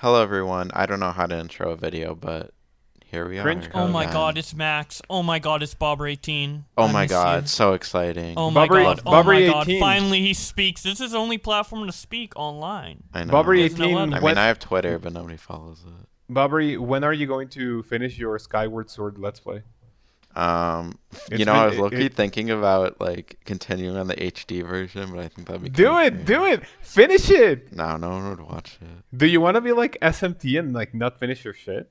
Hello everyone. I don't know how to intro a video, but here we Cringe are Oh code. my god, again. it's Max. Oh my god, it's Bobber18. Oh I my miss you. god, so exciting. Oh my Bobbery, god, Love oh that. my god. 18. Finally he speaks. This is the only platform to speak online. I Bobbery He know. has no 18, I other. mean, when I have Twitter, but nobody follows it. Bobbery, when are you going to finish your Skyward Sword Let's Play? Um, It's I been was low-key thinking about like continuing on the HD version, but I think that'd be do kind of it, do cringe. it, finish it. No, no one would watch it. Do you want to be like SMT and like not finish your shit?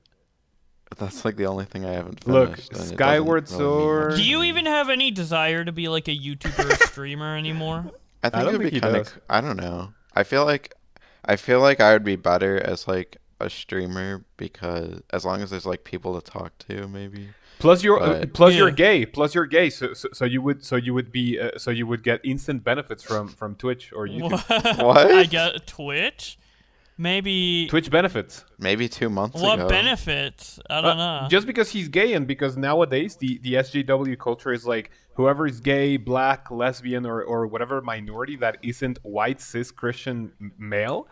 But that's like the only thing I haven't Look, finished, and it doesn't Skyward really mean much Sword. Do to you me. even have any desire to be like a YouTuber or streamer anymore? I think don't it'd think be he kind does. of. I don't know. I feel like I would be better as like a streamer because as long as there's like people to talk to, maybe. Plus you're But plus you're Yeah. gay. Plus you're gay. So you would be so you would get instant benefits from Twitch or YouTube. What? I get Twitch? Maybe. Twitch benefits. Maybe 2 months What ago. benefits? I don't know. Just because he's gay and because nowadays the SJW culture is like whoever is gay, black, lesbian, or whatever minority that isn't white cis Christian male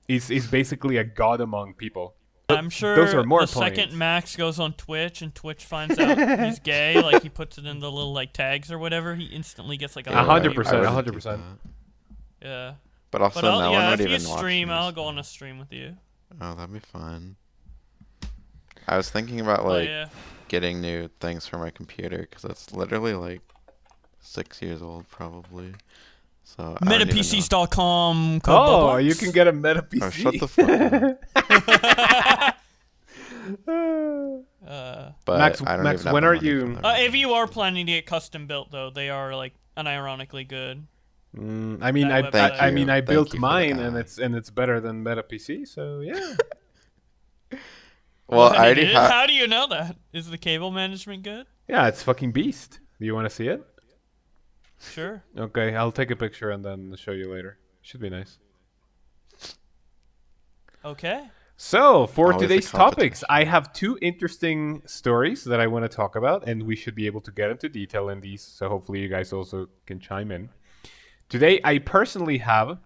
is basically a god among people. I'm sure those are more the second points. Max goes on Twitch and Twitch finds out he's gay, like he puts it in the little like tags or whatever, he instantly gets like Ew, 100%, I wouldn't do 100%. that. Yeah. But also, But no one yeah, would if you even watch stream, me, I'll so- go on a stream with you. Oh, that'd be fun. I was thinking about But like yeah. getting new things for my computer because it's literally like 6 years old, probably. So I don't even know. MetaPCs.com. Oh, you can get a meta PC. Oh, shut the fuck up. But Max, I don't Max, even have when the are money you- for that If right you are planning to get custom built, though, they are like unironically good. I mean, That website. I mean, I Thank built you for mine, that. and it's better than Meta PC. So yeah. now. Well, What, I it already is? have. How do you know that? Is the cable management good? Yeah, it's fucking beast. Do you want to see it? Sure. Okay, I'll take a picture and then show you later. Should be nice. Okay. So, for Always a today's topics, competition. I have two interesting stories that I want to talk about, and we should be able to get into detail in these, so hopefully you guys also can chime in. Today, I personally have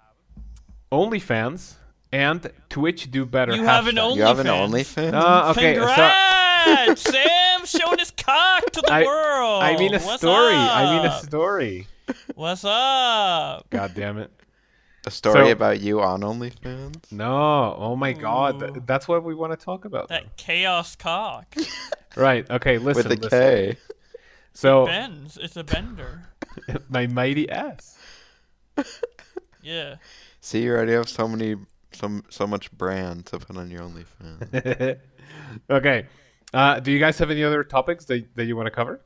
OnlyFans and Twitch Do Better. You have an hashtag. You have an OnlyFans. OnlyFans? Okay, so Congrats! Sam showing his cock to the world. I mean a What's story. I mean a up? story. What's up? God damn it. A story So- about you on OnlyFans? No, oh my god, Ooh. that's what we want to talk about. That chaos cock. Right, okay, listen. With a listen. K. So, Bends. It's a bender. my mighty ass. Yeah. See, you already have so much brand to put on your OnlyFans. Okay. Do you guys have any other topics that you want to cover?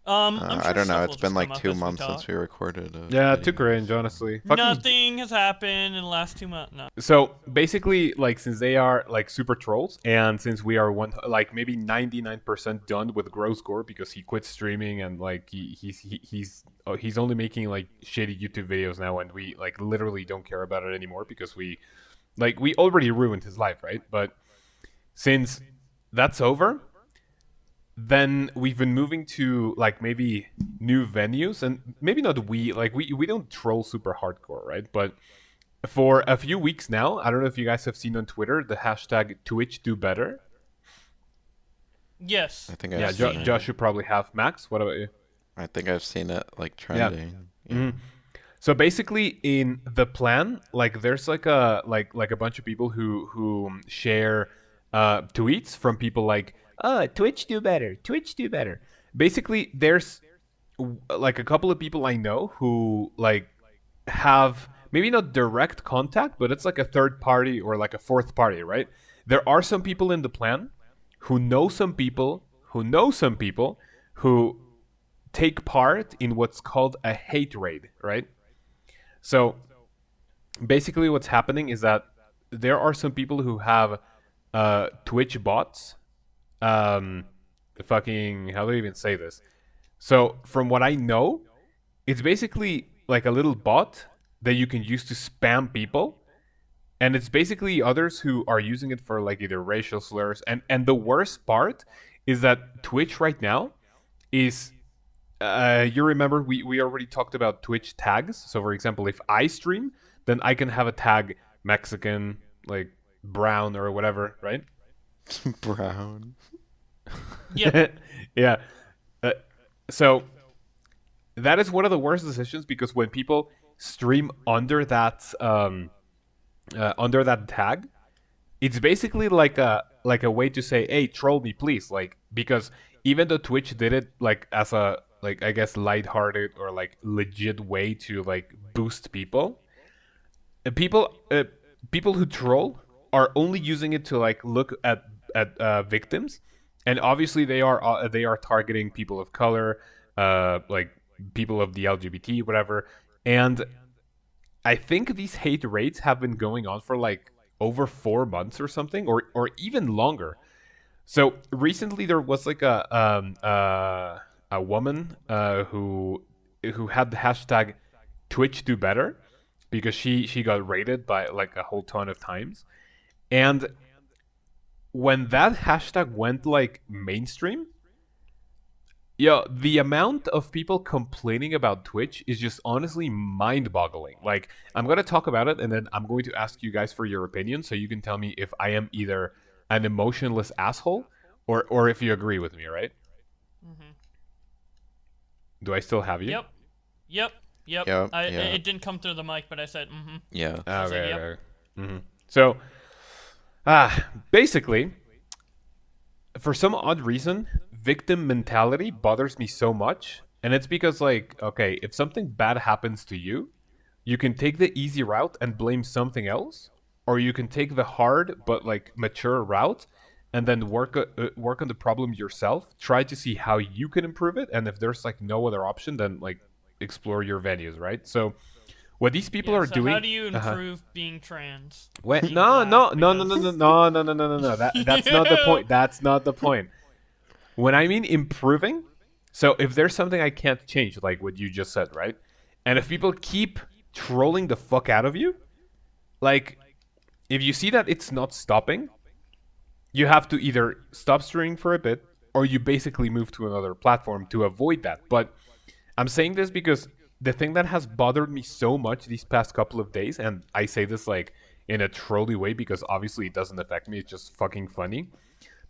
I'm I sure don't know. stuff It's will been just like come up 2 as we months talk. since we recorded. Yeah, too cringe, honestly. Fucking- Nothing has happened in the last 2 months. No. So basically, like, since they are like super trolls, and since we are like maybe 99% done with Gross Gore because he quit streaming and like he's only making like shitty YouTube videos now, and we like literally don't care about it anymore because we already ruined his life, right? But since that's over, then we've been moving to like maybe new venues, and maybe not we don't troll super hardcore, right? But for a few weeks now, I don't know if you guys have seen on Twitter the hashtag Twitch Do Better. Yes. I think Yeah, I've seen it. Josh should probably have. Max, what about you? I think I've seen it like trending. Yeah. Mhm. So basically, in the plan, like there's like a bunch of people who share tweets from people like, Twitch do better, Twitch do better. Basically, there's like a couple of people I know who like have maybe not direct contact, but it's like a third party or like a fourth party, right? There are some people in the plan who know some people who take part in what's called a hate raid, right? So basically what's happening is that there are some people who have Twitch bots. Fucking, how do I even say this? So from what I know, it's basically like a little bot that you can use to spam people. And it's basically others who are using it for like either racial slurs. And the worst part is that Twitch right now is you remember we already talked about Twitch tags. So for example, if I stream, then I can have a tag Mexican, like brown or whatever, right? Brown. Yep. Yeah. Uh, so that is one of the worst decisions because when people stream under that tag, it's basically like a way to say, "Hey, troll me, please!" Like because even though Twitch did it like as a like I guess lighthearted or like legit way to like boost people, people who troll are only using it to like look at victims, and obviously they are targeting people of color, like people of the LGBT whatever, and I think these hate rates have been going on for like over 4 months or something, or even longer. So recently there was like a woman who had the hashtag Twitch do better because she got rated by like a whole ton of times, and when that hashtag went like mainstream, yeah, the amount of people complaining about Twitch is just honestly mind-boggling. Like, I'm gonna talk about it, and then I'm going to ask you guys for your opinion, so you can tell me if I am either an emotionless asshole or if you agree with me. Right? Mm-hmm. Do I still have you? Yep. Yep. Yep. Yep. I Yeah. it didn't come through the mic, but I said mm-hmm. Yeah. I said Okay. yep. Okay. So, basically, for some odd reason, victim mentality bothers me so much, and it's because like, okay, if something bad happens to you, you can take the easy route and blame something else, or you can take the hard but like mature route and then work on the problem yourself. Try to see how you can improve it, and if there's like no other option, then like explore your venues, right? So what these people Yeah. are So how doing. do you Uh-huh. improve being trans? Wait, Being no, black? no, no, no, no, no, Because no, no, no, no, no, no. That's not the point. That's not the point. When I mean improving, so if there's something I can't change, like what you just said, right? And if people keep trolling the fuck out of you, like if you see that it's not stopping, you have to either stop streaming for a bit or you basically move to another platform to avoid that. But I'm saying this because the thing that has bothered me so much these past couple of days, and I say this like in a trolly way because obviously it doesn't affect me, it's just fucking funny.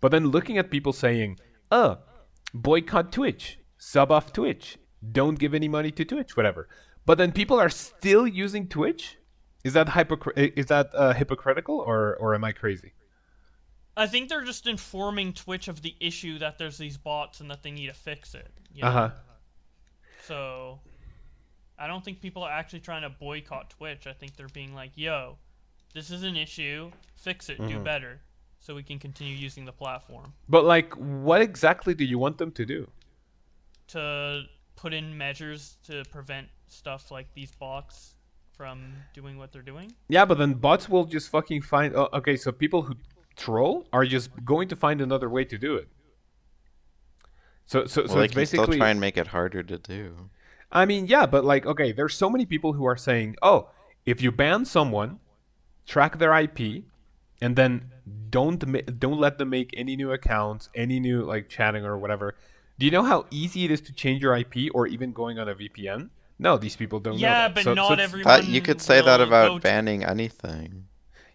But then looking at people saying, "Oh, boycott Twitch, sub off Twitch, don't give any money to Twitch, whatever." But then people are still using Twitch. Is that hypocritical or am I crazy? I think they're just informing Twitch of the issue that there's these bots and that they need to fix it. You know? Uh huh. So I don't think people are actually trying to boycott Twitch. I think they're being like, "Yo, this is an issue. Fix it. Do better, so we can continue using the platform." But like, what exactly do you want them to do? To put in measures to prevent stuff like these bots from doing what they're doing. Yeah, but then bots will just fucking find. Oh, okay, so people who troll are just going to find another way to do it. So Well, they it's can still basically. try and make it harder to do. I mean, yeah, but like, okay, there's so many people who are saying, oh, if you ban someone, track their IP, and then don't let them make any new accounts, any new like chatting or whatever. Do you know how easy it is to change your IP or even going on a VPN? No, these people don't know Yeah, that. but So not it's- everyone. That you could say that will go about banning anything.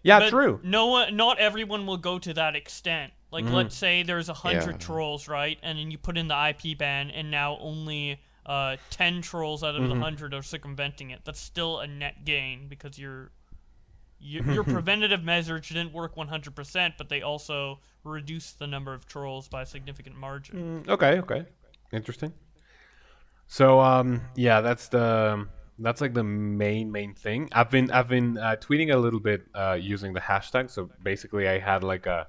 yeah, but true. No one, not everyone will go to that extent. Like, let's say there's 100 Yeah. trolls, right? And then you put in the IP ban, and now only 10 trolls out of the 100 are circumventing it. That's still a net gain because your preventative measures didn't work 100%, but they also reduced the number of trolls by a significant margin. Okay, interesting. So yeah, that's like the main thing. I've been tweeting a little bit using the hashtag. So basically, I had like a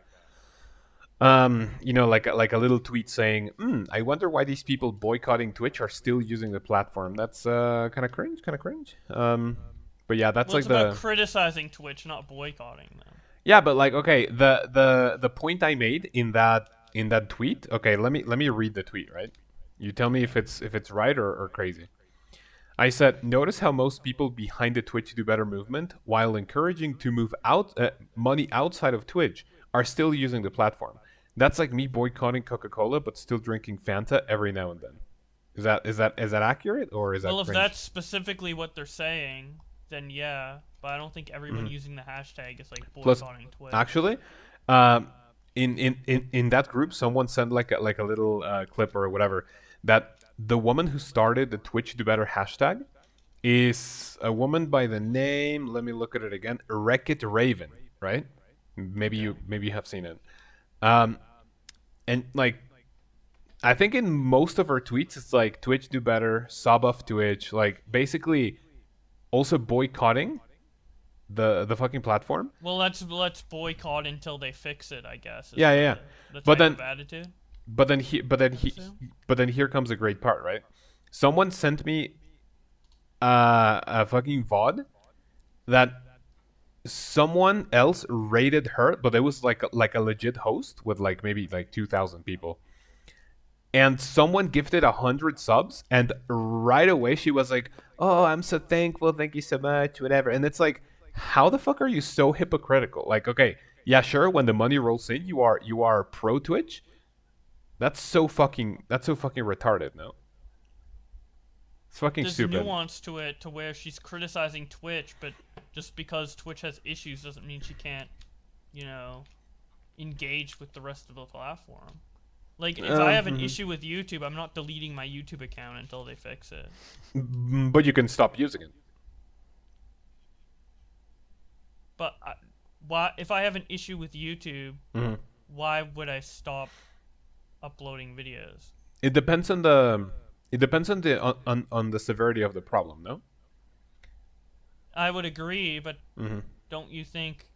like a little tweet saying, I wonder why these people boycotting Twitch are still using the platform. That's kind of cringe. But yeah, that's Well, like it's about the criticizing Twitch, not boycotting them. yeah, but like okay, the point I made in that tweet. Okay, let me read the tweet. Right, you tell me if it's right or crazy. I said, notice how most people behind the Twitch Do Better movement, while encouraging to move out money outside of Twitch, are still using the platform. That's like me boycotting Coca-Cola, but still drinking Fanta every now and then. Is that accurate or is that Well, if cringe? that's specifically what they're saying, then yeah. But I don't think everyone using the hashtag is like Plus, boycotting Twitch. actually, um, in that group, someone sent like a little clip or whatever that the woman who started the Twitch Do Better hashtag is a woman by the name. Let me look at it again. Wreck-It Raven, right? Maybe you have seen it. Um, and like I think in most of her tweets, it's like Twitch do better, sub off Twitch, like basically also boycotting the fucking platform. Well, let's boycott until they fix it. I guess. Is Yeah, yeah, yeah. the But type then, of attitude. but then he, but then he, Assume? but then here comes a great part, right? Someone sent me a fucking VOD that someone else rated her, but it was like a legit host with like maybe like 2,000 people. And someone gifted 100 subs, and right away she was like, "Oh, I'm so thankful, thank you so much, whatever." And it's like, how the fuck are you so hypocritical? Like, okay, yeah, sure, when the money rolls in, you are pro Twitch. That's so fucking retarded. No, it's fucking There's stupid. nuance to it, to where she's criticizing Twitch, but just because Twitch has issues doesn't mean she can't, you know, engage with the rest of the platform. Like, if I have an issue with YouTube, I'm not deleting my YouTube account until they fix it. But you can stop using it. But why, if I have an issue with YouTube, why would I stop uploading videos? It depends on the severity of the problem. No. I would agree, but don't you think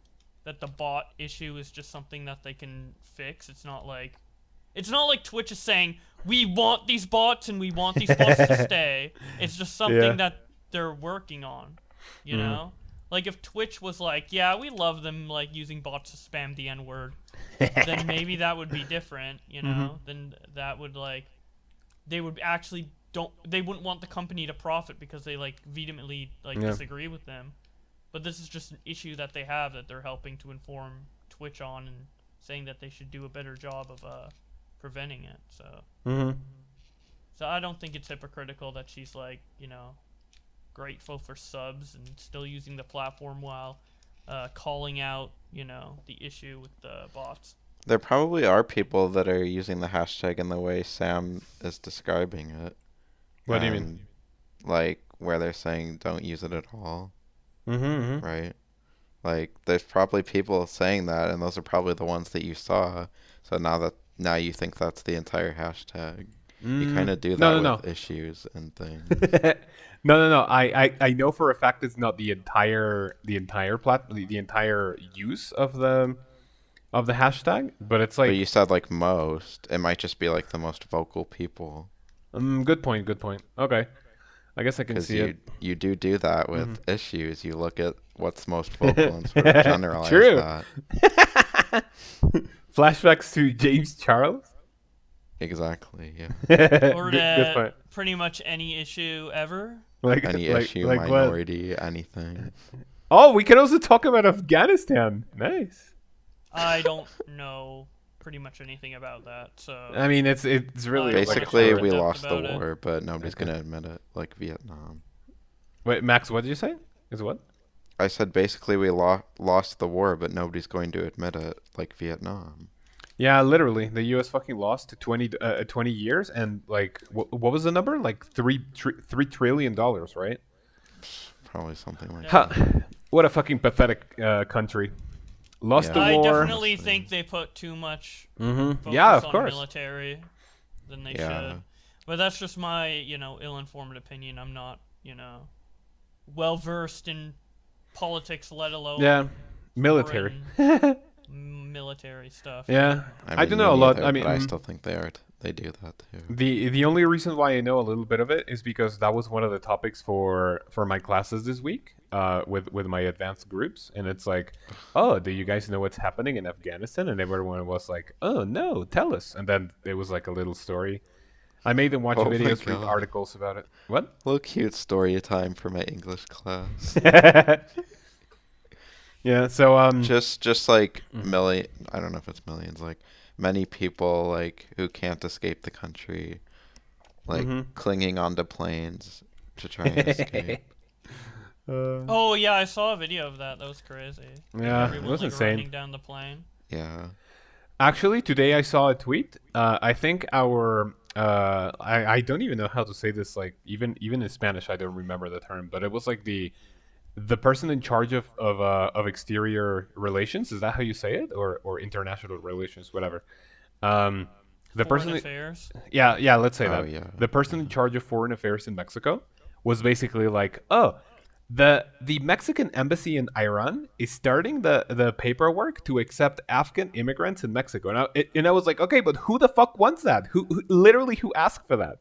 that the bot issue is just something that they can fix? It's not like Twitch is saying, we want these bots and we want these bots to stay. It's just something that they're working on, you know? Like, if Twitch was like, yeah, we love them, like, using bots to spam the N-word, then maybe that would be different, you know? Then that would, like, they would actually they wouldn't want the company to profit because they, like, vehemently, like, disagree with them. But this is just an issue that they have that they're helping to inform Twitch on, and saying that they should do a better job of, preventing it. So I don't think it's hypocritical that she's like, you know, grateful for subs and still using the platform while calling out, you know, the issue with the bots. There probably are people that are using the hashtag in the way Sam is describing it. What do you mean? Like, where they're saying don't use it at all. Right? Like, there's probably people saying that, and those are probably the ones that you saw. So now you think that's the entire hashtag. You kind of do that with issues and things. No. I know for a fact it's not the entire use of the hashtag, but it's like. But you said like most. It might just be like the most vocal people. Good point. Okay, I guess I can see it. You do that with issues. You look at what's most vocal and sort of generalize True. that. Flashbacks to James Charles. Exactly. Yeah. Or good point. pretty much any issue ever. Any issue, minority, anything. Oh, we can also talk about Afghanistan. Nice. I don't know pretty much anything about that, so. I mean, it's really Basically, like we lost the about war, but nobody's gonna admit it, like Vietnam. Wait, Max, what did you say? Is what? I said basically we lost the war, but nobody's going to admit it, like Vietnam. Yeah, literally, the U.S. fucking lost 20 years, and like, what was the number? Like $3 trillion, right? Probably something like Huh. that. What a fucking pathetic country. Lost the I war. definitely think they put too much focus Yeah, of on course. military than they Yeah. should. But that's just my, ill-informed opinion. I'm not, well-versed in politics, let alone Military. military stuff. Yeah, I mean, do know a me lot. neither, I mean, but I still think they do that too. the only reason why I know a little bit of it is because that was one of the topics for my classes this week, with my advanced groups, and it's like, oh, do you guys know what's happening in Afghanistan? And everyone was like, oh no, tell us. And then it was like a little story. I made them watch Oh my videos, read God. articles about it. What? Little cute story time for my English class. Yeah. So just like I don't know if it's millions, like many people like who can't escape the country, like clinging onto planes to try and escape. Oh yeah, I saw a video of that. That was crazy. Like Yeah, it everyone was like insane. running down the plane. Yeah. Actually, today I saw a tweet. I think our I don't even know how to say this. Like even in Spanish, I don't remember the term. But it was like the person in charge of exterior relations. Is that how you say it, or international relations, whatever? Um, the Foreign person. affairs. Yeah. Let's say Oh that yeah. the person in Yeah. charge of foreign affairs in Mexico was basically like, oh, the Mexican embassy in Iran is starting the paperwork to accept Afghan immigrants in Mexico. And I was like, okay, but who the fuck wants that? Who literally who asked for that?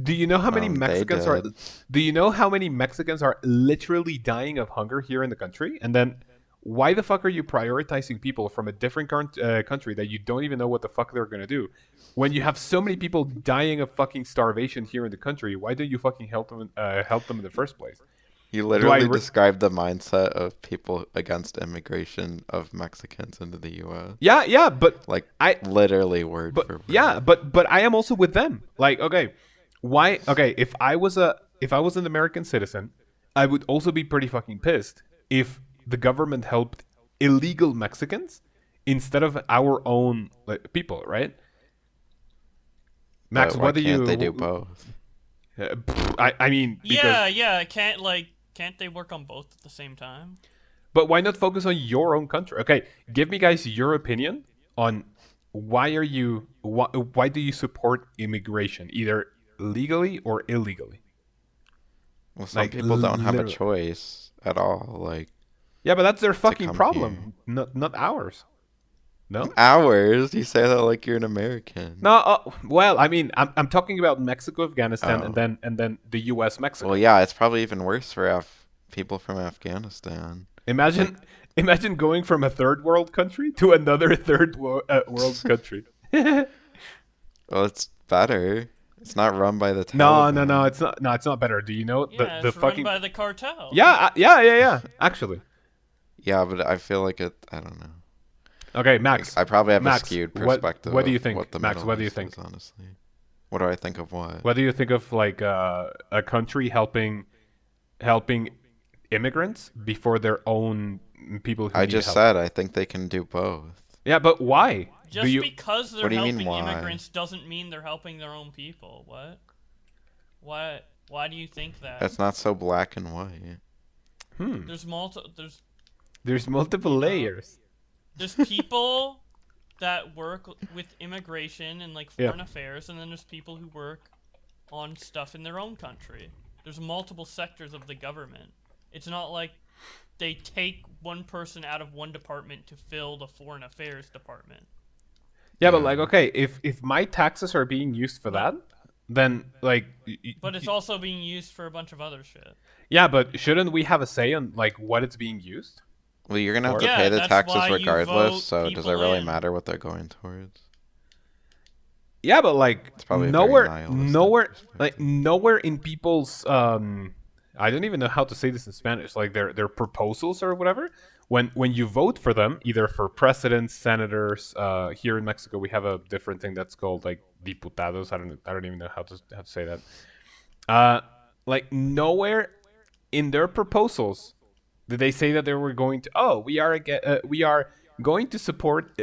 Do you know how many They Mexicans are? did. Do you know how many Mexicans are literally dying of hunger here in the country? And then, why the fuck are you prioritizing people from a different country that you don't even know what the fuck they're gonna do? When you have so many people dying of fucking starvation here in the country, why don't you fucking help them in the first place? You Do I? literally described the mindset of people against immigration of Mexicans into the U.S. Yeah, but Like I literally word but for yeah, word. but I am also with them. Like, okay, why? Okay, if I was an American citizen, I would also be pretty fucking pissed if the government helped illegal Mexicans instead of our own like, people, right? Max, But why what do can't they do you? both? I mean, because Yeah. Can't they work on both at the same time? but why not focus on your own country? Okay, give me guys your opinion on why do you support immigration either legally or illegally? Well, some Like people don't have a literally. choice at all. Like Yeah, but that's their to fucking come here. problem, not ours. No? Hours? You say that like you're an American. No, well, I mean, I'm talking about Mexico, Afghanistan, and Oh. then the U.S. Well, Mexico. yeah, it's probably even worse for people from Afghanistan. Like, Imagine imagine going from a third world country to another world country. well, it's better. It's not run by the No, Taliban. it's not. No, it's not better. Do you know Yeah, the it's run fucking? by the cartel. Yeah, yeah. Actually, Yeah, but I feel like it. I don't know. okay, Like, Max. I probably have a Max, skewed perspective what do you of think, what the Max? Middle What do you East think? is, honestly. What do I think of what? What do you think of like a country helping immigrants before their own people who I need just help? said I think they can do both. Yeah, but why? Do Just you? because they're What do you mean, helping why? immigrants doesn't mean they're helping their own people. What? Why do you think that? It's not so black and white. There's multiple layers. There's people that work with immigration and like Yeah. foreign affairs, and then there's people who work on stuff in their own country. There's multiple sectors of the government. It's not like they take one person out of one department to fill the foreign affairs department. Yeah, but Yeah. like, okay, if my taxes are being used for that, then like, But it's also being used for a bunch of other shit. yeah, but shouldn't we have a say on like what it's being used? Well, you're gonna have to Yeah, pay the that's taxes why you regardless, vote so does it people really in. matter what they're going towards? Yeah, but like It's probably a very nowhere, nihilistic perspective. like nowhere in people's I don't even know how to say this in Spanish, like their proposals or whatever. When you vote for them, either for presidents, senators, here in Mexico we have a different thing that's called like diputados. I don't even know how to say that. Like nowhere in their proposals did they say that they were going to we are going to support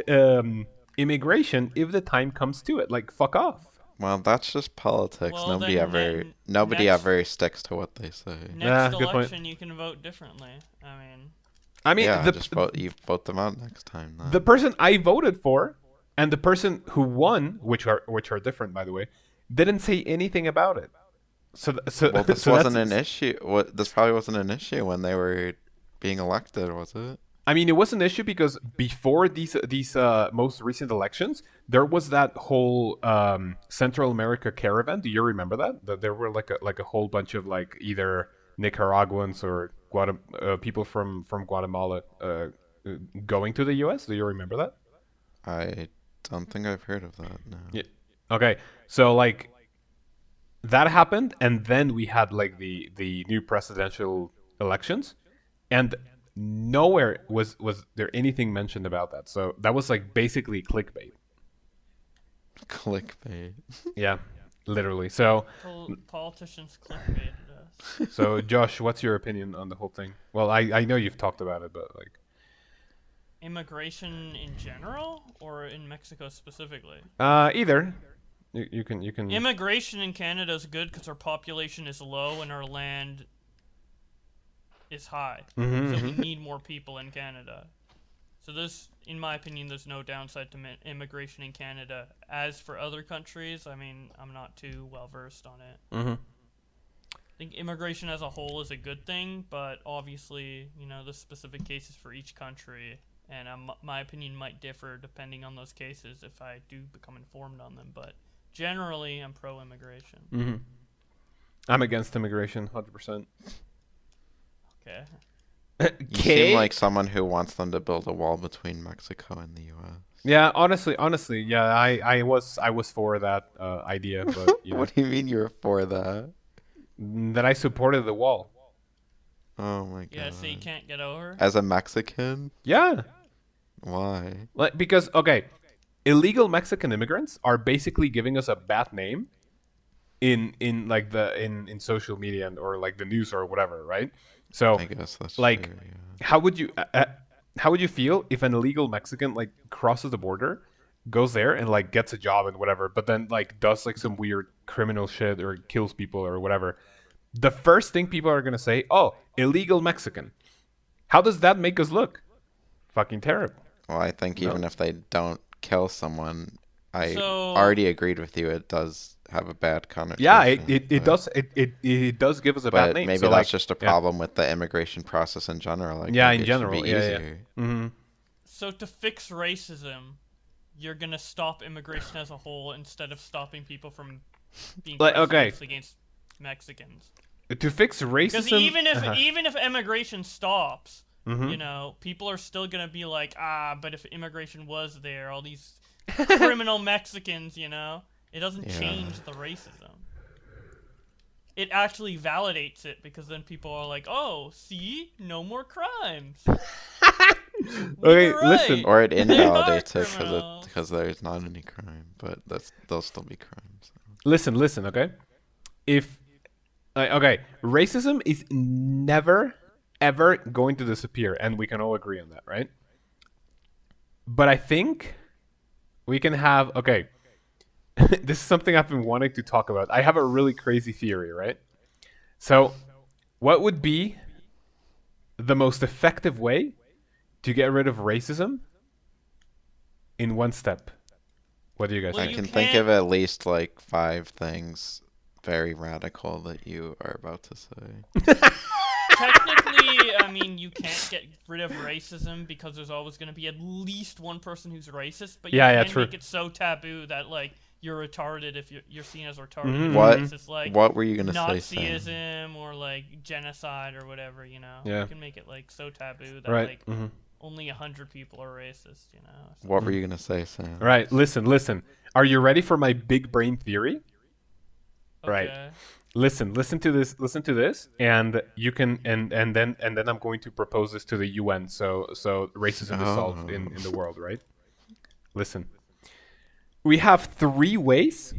immigration if the time comes to it. Like fuck off. Well, that's just politics. Well, Nobody then nobody next- ever sticks to what they say. Next good point. election, you can vote differently. I mean, Yeah, just vote them out next time. Then. the person I voted for and the person who won, which are different by the way, didn't say anything about it. So Well, this so wasn't that's- an issue. This probably wasn't an issue when they were being elected, was it? I mean, it was an issue because before these most recent elections, there was that whole Central America caravan. Do you remember that? That there were like a whole bunch of like either Nicaraguans or people from Guatemala going to the U.S. Do you remember that? I don't think I've heard of that. No. Yeah. Okay. So like that happened, and then we had like the new presidential elections, and nowhere was there anything mentioned about that. So that was like basically clickbait. Clickbait. Yeah, literally. So Politicians clickbaited us. Yes. So, Josh, what's your opinion on the whole thing? Well, I know you've talked about it, but like, Immigration in general, or in Mexico specifically? either. You can. Immigration in Canada is good because our population is low and our land is high. Mm-hmm, So we need more people in Canada. So in my opinion, there's no downside to immigration in Canada. As for other countries, I mean, I'm not too well versed on it. Mm-hmm. I think immigration as a whole is a good thing, but obviously, the specific cases for each country, and my opinion might differ depending on those cases if I do become informed on them. But generally, I'm pro-immigration. Mm-hmm. I'm against immigration, 100%. Okay. You seem like someone who wants them to build a wall between Mexico and the U.S. Yeah, honestly, yeah, I was for that idea, but What do you mean you're for that? that I supported the wall. Oh my god. Yeah, so you can't get over? As a Mexican? Yeah. Why? Like, because okay, illegal Mexican immigrants are basically giving us a bad name in like in social media or like the news or whatever, right? So I guess that's like true, yeah. how would you feel if an illegal Mexican like crosses the border, goes there and like gets a job and whatever, but then like does like some weird criminal shit or kills people or whatever? The first thing people are gonna say, "Oh, illegal Mexican." How does that make us look? Fucking terrible. Well, I think even if they don't kill someone, I So- already agreed with you. It does have a bad connotation. Yeah, it but- does it does give us a bad But name. maybe So, that's like, just a yeah. problem with the immigration process in general. Like, Yeah, maybe in it should general, be yeah. easier. Mm-hmm. So to fix racism, you're gonna stop immigration as a whole instead of stopping people from being Like, okay. prejudiced against Mexicans. To fix Because racism, even if immigration stops, Mhm. people are still gonna be like, but if immigration was there, all these criminal Mexicans, it doesn't Yeah. change the racism. It actually validates it because then people are like, oh, see, no more crimes. Okay, were listen. right. Or it They're not invalidates it criminals. because there's not any crime, but they'll still be crimes. listen, okay? If okay, racism is never ever going to disappear, and we can all agree on that, right? But I think we can have okay. This is something I've been wanting to talk about. I have a really crazy theory, right? So, what would be the most effective way to get rid of racism in one step? What do you guys Well, I think? can you think can't- of at least like 5 things very radical that you are about to say. Technically, I mean, you can't get rid of racism because there's always going to be at least one person who's racist. But you Yeah, can true. make it so taboo that like you're retarded if you're seen as retarded. Mhm. If What- you're racist, like What were you gonna say, Sam? Nazism or like genocide or whatever. Yeah. You can make it like so taboo that Right. like Mm-hmm. only 100 people are racist. What were you gonna say, Sam? Right. Listen. Are you ready for my big brain theory? Right. Okay. Listen to this, and you can, and then I'm going to propose this to the UN, so racism is solved in the world, right? Listen, we have 3 ways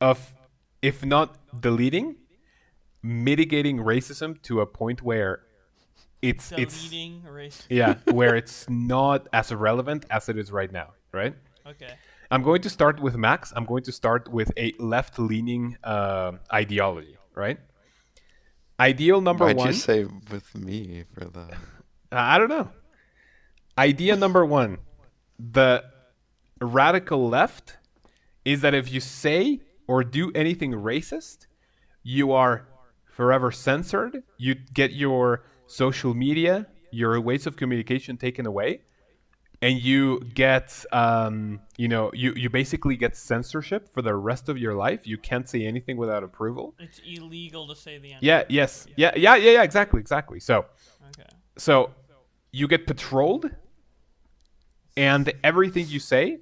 of, if not deleting, mitigating racism to a point where it's Deleting racism. yeah, where it's not as relevant as it is right now, right? Okay. I'm going to start with Max. I'm going to start with a left-leaning ideology, right? Ideal number Why'd 1. you say with me for that? I don't know. Idea number 1. The radical left is that if you say or do anything racist, you are forever censored. You get your social media, your ways of communication taken away. And you get, you basically get censorship for the rest of your life. You can't say anything without approval. It's illegal to say the N-word. Yeah, yes. Yeah, exactly. So Okay. you get patrolled, and everything you say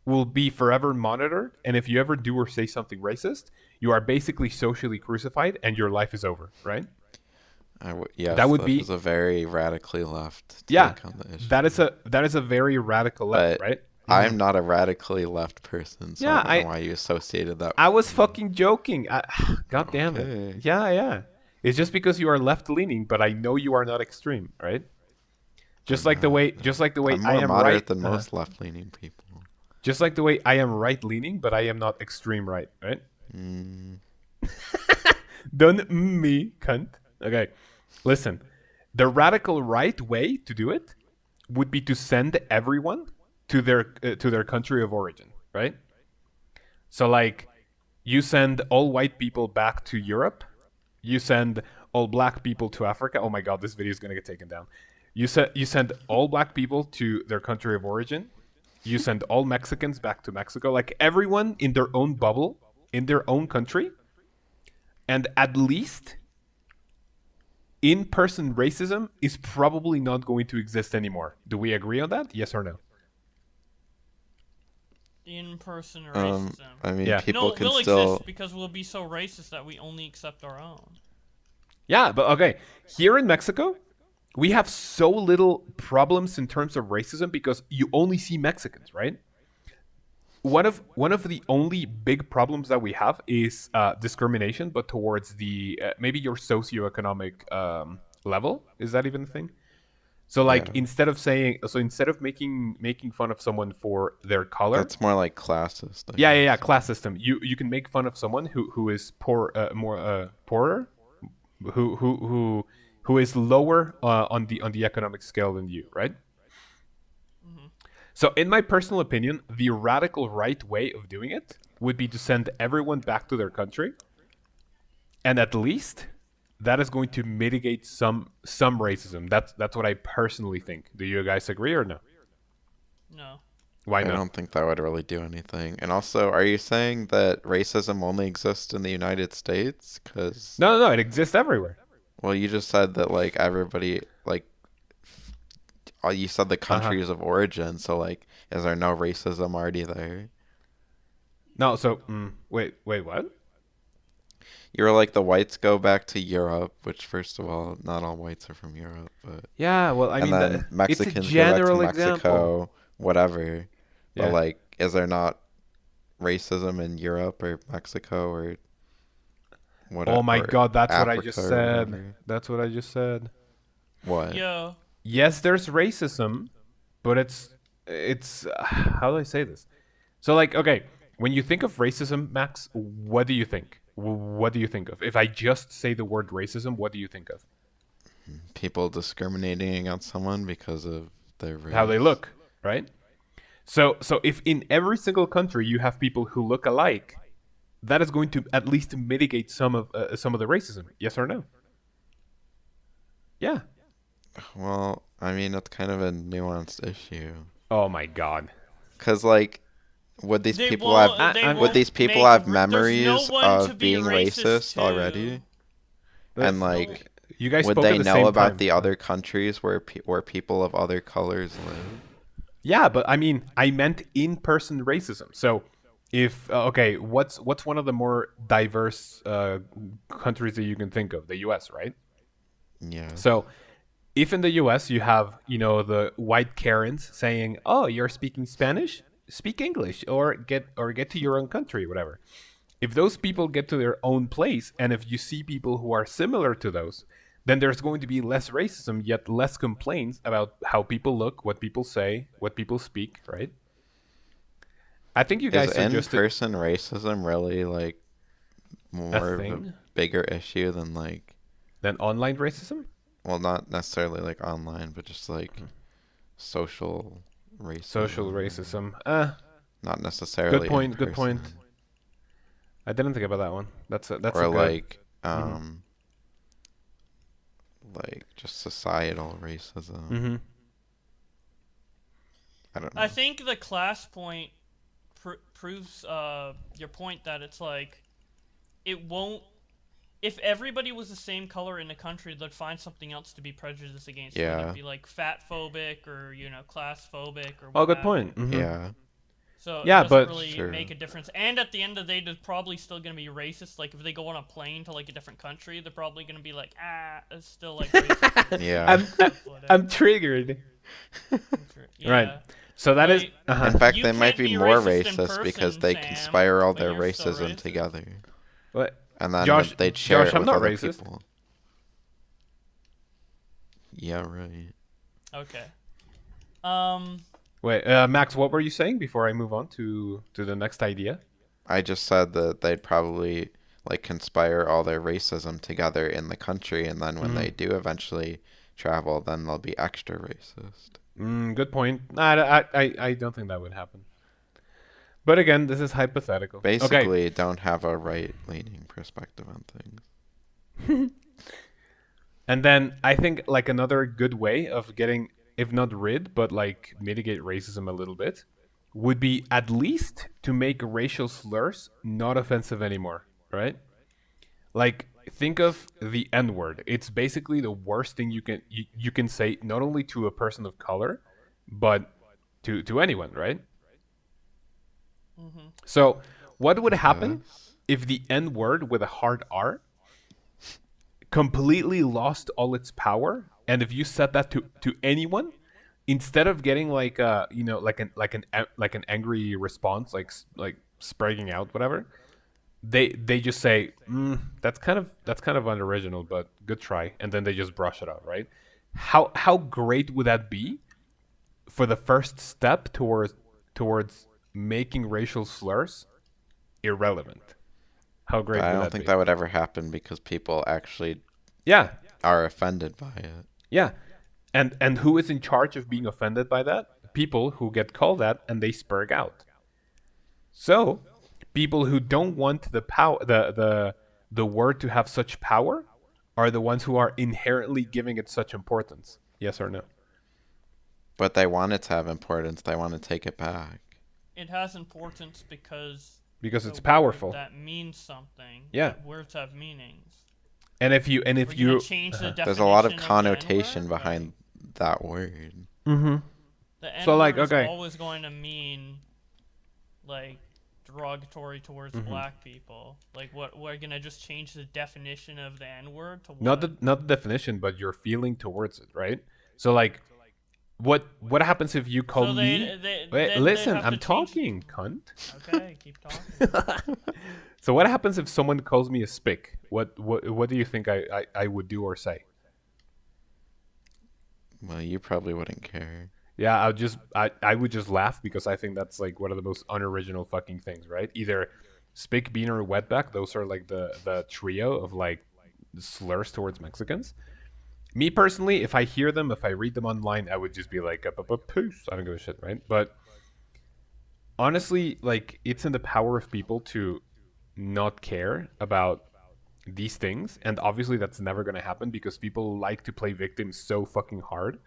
will be forever monitored. And if you ever do or say something racist, you are basically socially crucified, and your life is over, right? Yes, That would be- is a very radically left Yeah, take on the issue. that is a very radical left, But right? I'm not a radically left person, so Yeah, I don't know why you associated that. I was with me. fucking joking. God damn Okay. it. Yeah. It's just because you are left leaning, but I know you are not extreme, right? Just like the way I'm I more am moderate right. than most left-leaning people. Just like the way I am right leaning, but I am not extreme right, right? Mm, Don't me, cunt. Okay, listen. The radical right way to do it would be to send everyone to their country of origin, right? So like, you send all white people back to Europe. You send all black people to Africa. Oh my god, this video is gonna get taken down. You send all black people to their country of origin. You send all Mexicans back to Mexico. Like everyone in their own bubble, in their own country, and at least in-person racism is probably not going to exist anymore. Do we agree on that? Yes or no? In-person racism. I mean, Yeah. people No, it can will still. exist because we'll be so racist that we only accept our own. Yeah, but okay. Here in Mexico, we have so little problems in terms of racism because you only see Mexicans, right? One of the only big problems that we have is discrimination, but towards the maybe your socioeconomic level. Is that even a thing? So like Yeah. instead of making fun of someone for their color, That's more like classist. yeah, class system. You can make fun of someone who is poor, more poorer, who is lower on the economic scale than you, right? Mm-hmm. So, in my personal opinion, the radical right way of doing it would be to send everyone back to their country, and at least that is going to mitigate some racism. That's what I personally think. Do you guys agree or no? No. Why I not? don't think that would really do anything. And also, are you saying that racism only exists in the United States? Because, No, it exists everywhere. well, you just said that, like, everybody, like, you said the countries of origin, so, like, is there no racism already there? No, so wait, what? You were like, the whites go back to Europe, which, first of all, not all whites are from Europe, but... Yeah, well, I And mean, then it's a Mexicans go back to general Mexico, example. whatever. But, Yeah. like, is there not racism in Europe or Mexico or whatever? Oh my god, that's what I Africa just or said. whatever? That's what I just said. What? Yo. Yes, there's racism, but it's how do I say this? So like, okay, when you think of racism, Max, what do you think? What do you think of? If I just say the word racism, what do you think of? People discriminating against someone because of their race. How they look, right? So if in every single country you have people who look alike, that is going to at least mitigate some of the racism. Yes or no? Yeah. Well, I mean, that's kind of a nuanced issue. Oh my god. Because, like, would these They people won't- have they would won't these people make have there's no memories one to of be being racist to. already? But And, like, you guys would spoke they at the know same about time. the other countries where people of other colors live? Yeah, but I mean, I meant in-person racism. So, if okay, what's one of the more diverse countries that you can think of? The U.S., right? Yeah. So, if in the U.S. you have the white Karens saying, "Oh, you're speaking Spanish? Speak English, or get to your own country, whatever." If those people get to their own place, and if you see people who are similar to those, then there's going to be less racism, yet less complaints about how people look, what people say, what people speak, right? I think you guys Is suggested in-person racism really, like, more of a thing bigger issue than, like, than online racism. well, not necessarily, like, online, but just, like, social racism? Social racism. Not necessarily Good point. in Good point. person. I didn't think about that one. That's Or, a good. like, like, just societal racism. Mm-hmm. I don't know. I think the class point proves your point that it's like it won't. If everybody was the same color in the country, they'd find something else to be prejudiced against. Yeah. Whether it be like fat phobic or class phobic or. Oh, good have point. you. Mhm. Yeah. So Yeah, it doesn't but- really Sure. make a difference. And at the end of the day, they're probably still gonna be racist. Like if they go on a plane to like a different country, they're probably gonna be like, it's still like racist. Yeah. I'm triggered. Yeah. Right. So that is. Like, Uh-huh. In fact, You they might can't be be more racist in racist because person, they Sam, conspire all but their you're still racism racist. together. What? And then Josh, they'd share Josh, it I'm with not other racist. people. Yeah, right. Okay. Um. Wait, Max, what were you saying before I move on to the next idea? I just said that they'd probably like conspire all their racism together in the country, and then when they do eventually travel, then they'll be extra racist. Good point. I don't think that would happen. But again, this is hypothetical. Okay. Basically, don't have a right-leaning perspective on things. And then I think like another good way of getting, if not rid, but like mitigate racism a little bit, would be at least to make racial slurs not offensive anymore, right? Like think of the N word. It's basically the worst thing you can say not only to a person of color, but to anyone, right? Mm-hmm. So what would happen Yes. if the N word with a hard R completely lost all its power, and if you said that to anyone, instead of getting like like an angry response, like spragging out whatever, they just say, that's kind of unoriginal, but good try, and then they just brush it out, right? How great would that be for the first step towards making racial slurs irrelevant? How But great I would don't that think be? that would ever happen because people actually Yeah, are offended by it. yeah. And who is in charge of being offended by that? People who get called that and they spurg out. So, people who don't want the power, the word to have such power, are the ones who are inherently giving it such importance. Yes or no? But they want it to have importance. They want to take it back. It has importance because Because the it's word powerful. that means something. Yeah. That words have meanings. And if you Are you gonna change the There's a lot of definition connotation the N-word? behind that word. Mm-hmm. The N So, like, word is okay. always going to mean like derogatory towards black people. Like what we're gonna just change the definition of the N word to what? Not the definition, but your feeling towards it, right? So like, what happens if you call So me? they Wait, then they'd listen, have I'm to change- talking, cunt. Okay, keep talking. So what happens if someone calls me a spick? What do you think I would do or say? Well, you probably wouldn't care. Yeah, I would just laugh because I think that's like one of the most unoriginal fucking things, right? Either spick, bean, or wetback. Those are like the trio of like slurs towards Mexicans. Me personally, if I hear them, if I read them online, I would just be like, "Poos." I don't give a shit, right? But honestly, like it's in the power of people to not care about these things, and obviously that's never going to happen because people like to play victim so fucking hard.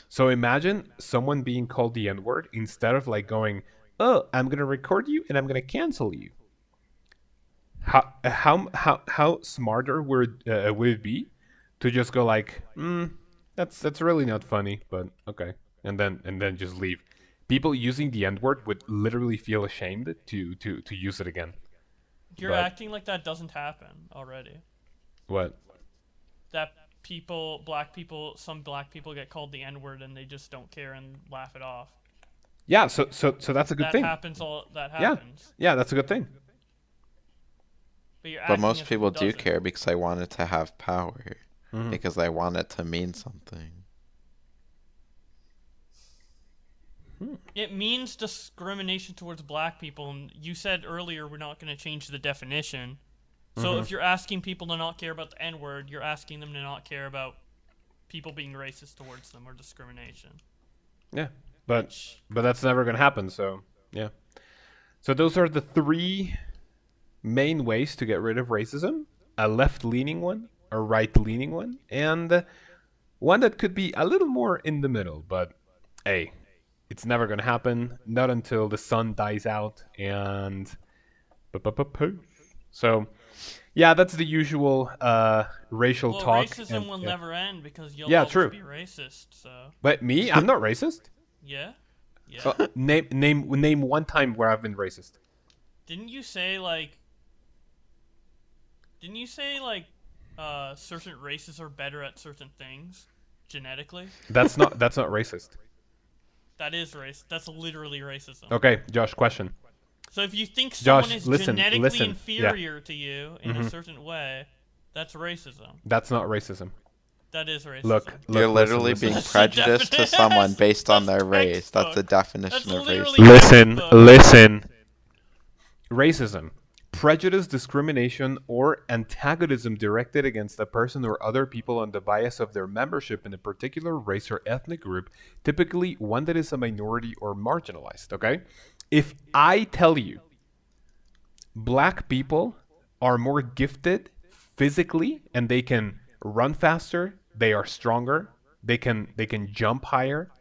So imagine someone being called the N-word instead of like going, "Oh, I'm going to record you and I'm going to cancel you." How smarter would it be to just go like, that's really not funny, but okay, and then just leave. People using the N-word would literally feel ashamed to use it again. You're But- acting like that doesn't happen already. What? That some black people get called the N-word and they just don't care and laugh it off. Yeah, so that's a good That thing. happens that Yeah, happens. yeah, that's a good thing. But you're But acting most as if people it do doesn't. care because they want it to have power. Mhm. Because they want it to mean something. It means discrimination towards black people, and you said earlier we're not going to change the definition. So if you're asking people to not care about the N-word, you're asking them to not care about people being racist towards them or discrimination. Yeah, but that's never gonna happen. So yeah. So those are the three main ways to get rid of racism: a left-leaning one, a right-leaning one, and one that could be a little more in the middle. But hey, it's never gonna happen. Not until the sun dies out and. So, yeah, that's the usual racial Well, talk. racism and- will yeah. never end because you'll Yeah, always true. be racist. So But me, I'm not racist. yeah, yeah. Name one time where I've been racist. Didn't you say like? Certain races are better at certain things genetically? That's not racist. That is race. That's literally racism. Okay, Josh, question. So if you think Josh, someone is listen, genetically listen. inferior to you in a certain way, that's racism. That's not racism. That is racism. Look, You're literally listen. being That's the prejudiced to definition. someone based on That's their race. That's the textbook. definition That's of literally racism. textbook. Listen. Racism. Prejudice, discrimination, or antagonism directed against a person or other people on the bias of their membership in a particular race or ethnic group, typically one that is a minority or marginalized, okay? If I tell you black people are more gifted physically and they can run faster, they are stronger, they can jump higher,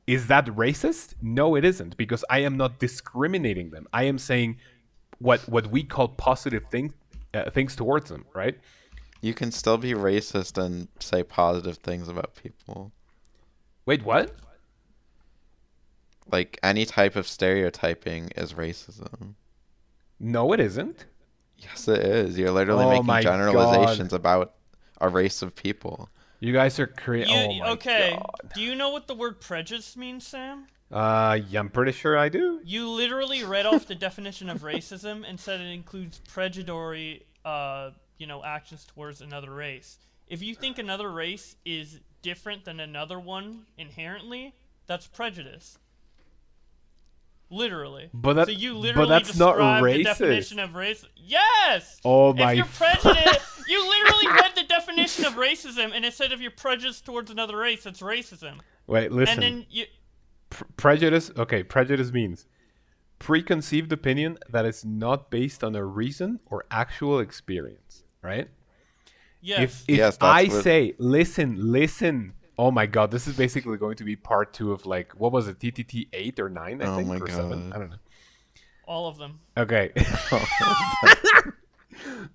is that racist? No, it isn't, because I am not discriminating them. I am saying what we call positive things towards them, right? You can still be racist and say positive things about people. Wait, what? Like, any type of stereotyping is racism. No, it isn't. Yes, it is. You're literally Oh making my generalizations God. about a race of people. You guys are creating. Oh my Okay. God. Do you know what the word prejudice means, Sam? Yeah, I'm pretty sure I do. You literally read off the definition of racism and said it includes predatory, actions towards another race. If you think another race is different than another one inherently, that's prejudice. Literally. But so you literally that's not described the racist. definition of race. Yes. Oh my. If you're prejudiced, you literally read the definition of racism, and it said if you're prejudiced towards another race, that's racism. Wait, listen. And then you. Prejudice. Okay, prejudice means preconceived opinion that is not based on a reason or actual experience, right? Yes. If Yes, that's I what- say, listen. Oh my God, this is basically going to be part 2 of like, what was it, TTT 8 or 9, I Oh think, my or 7? God. I don't know. All of them. Okay.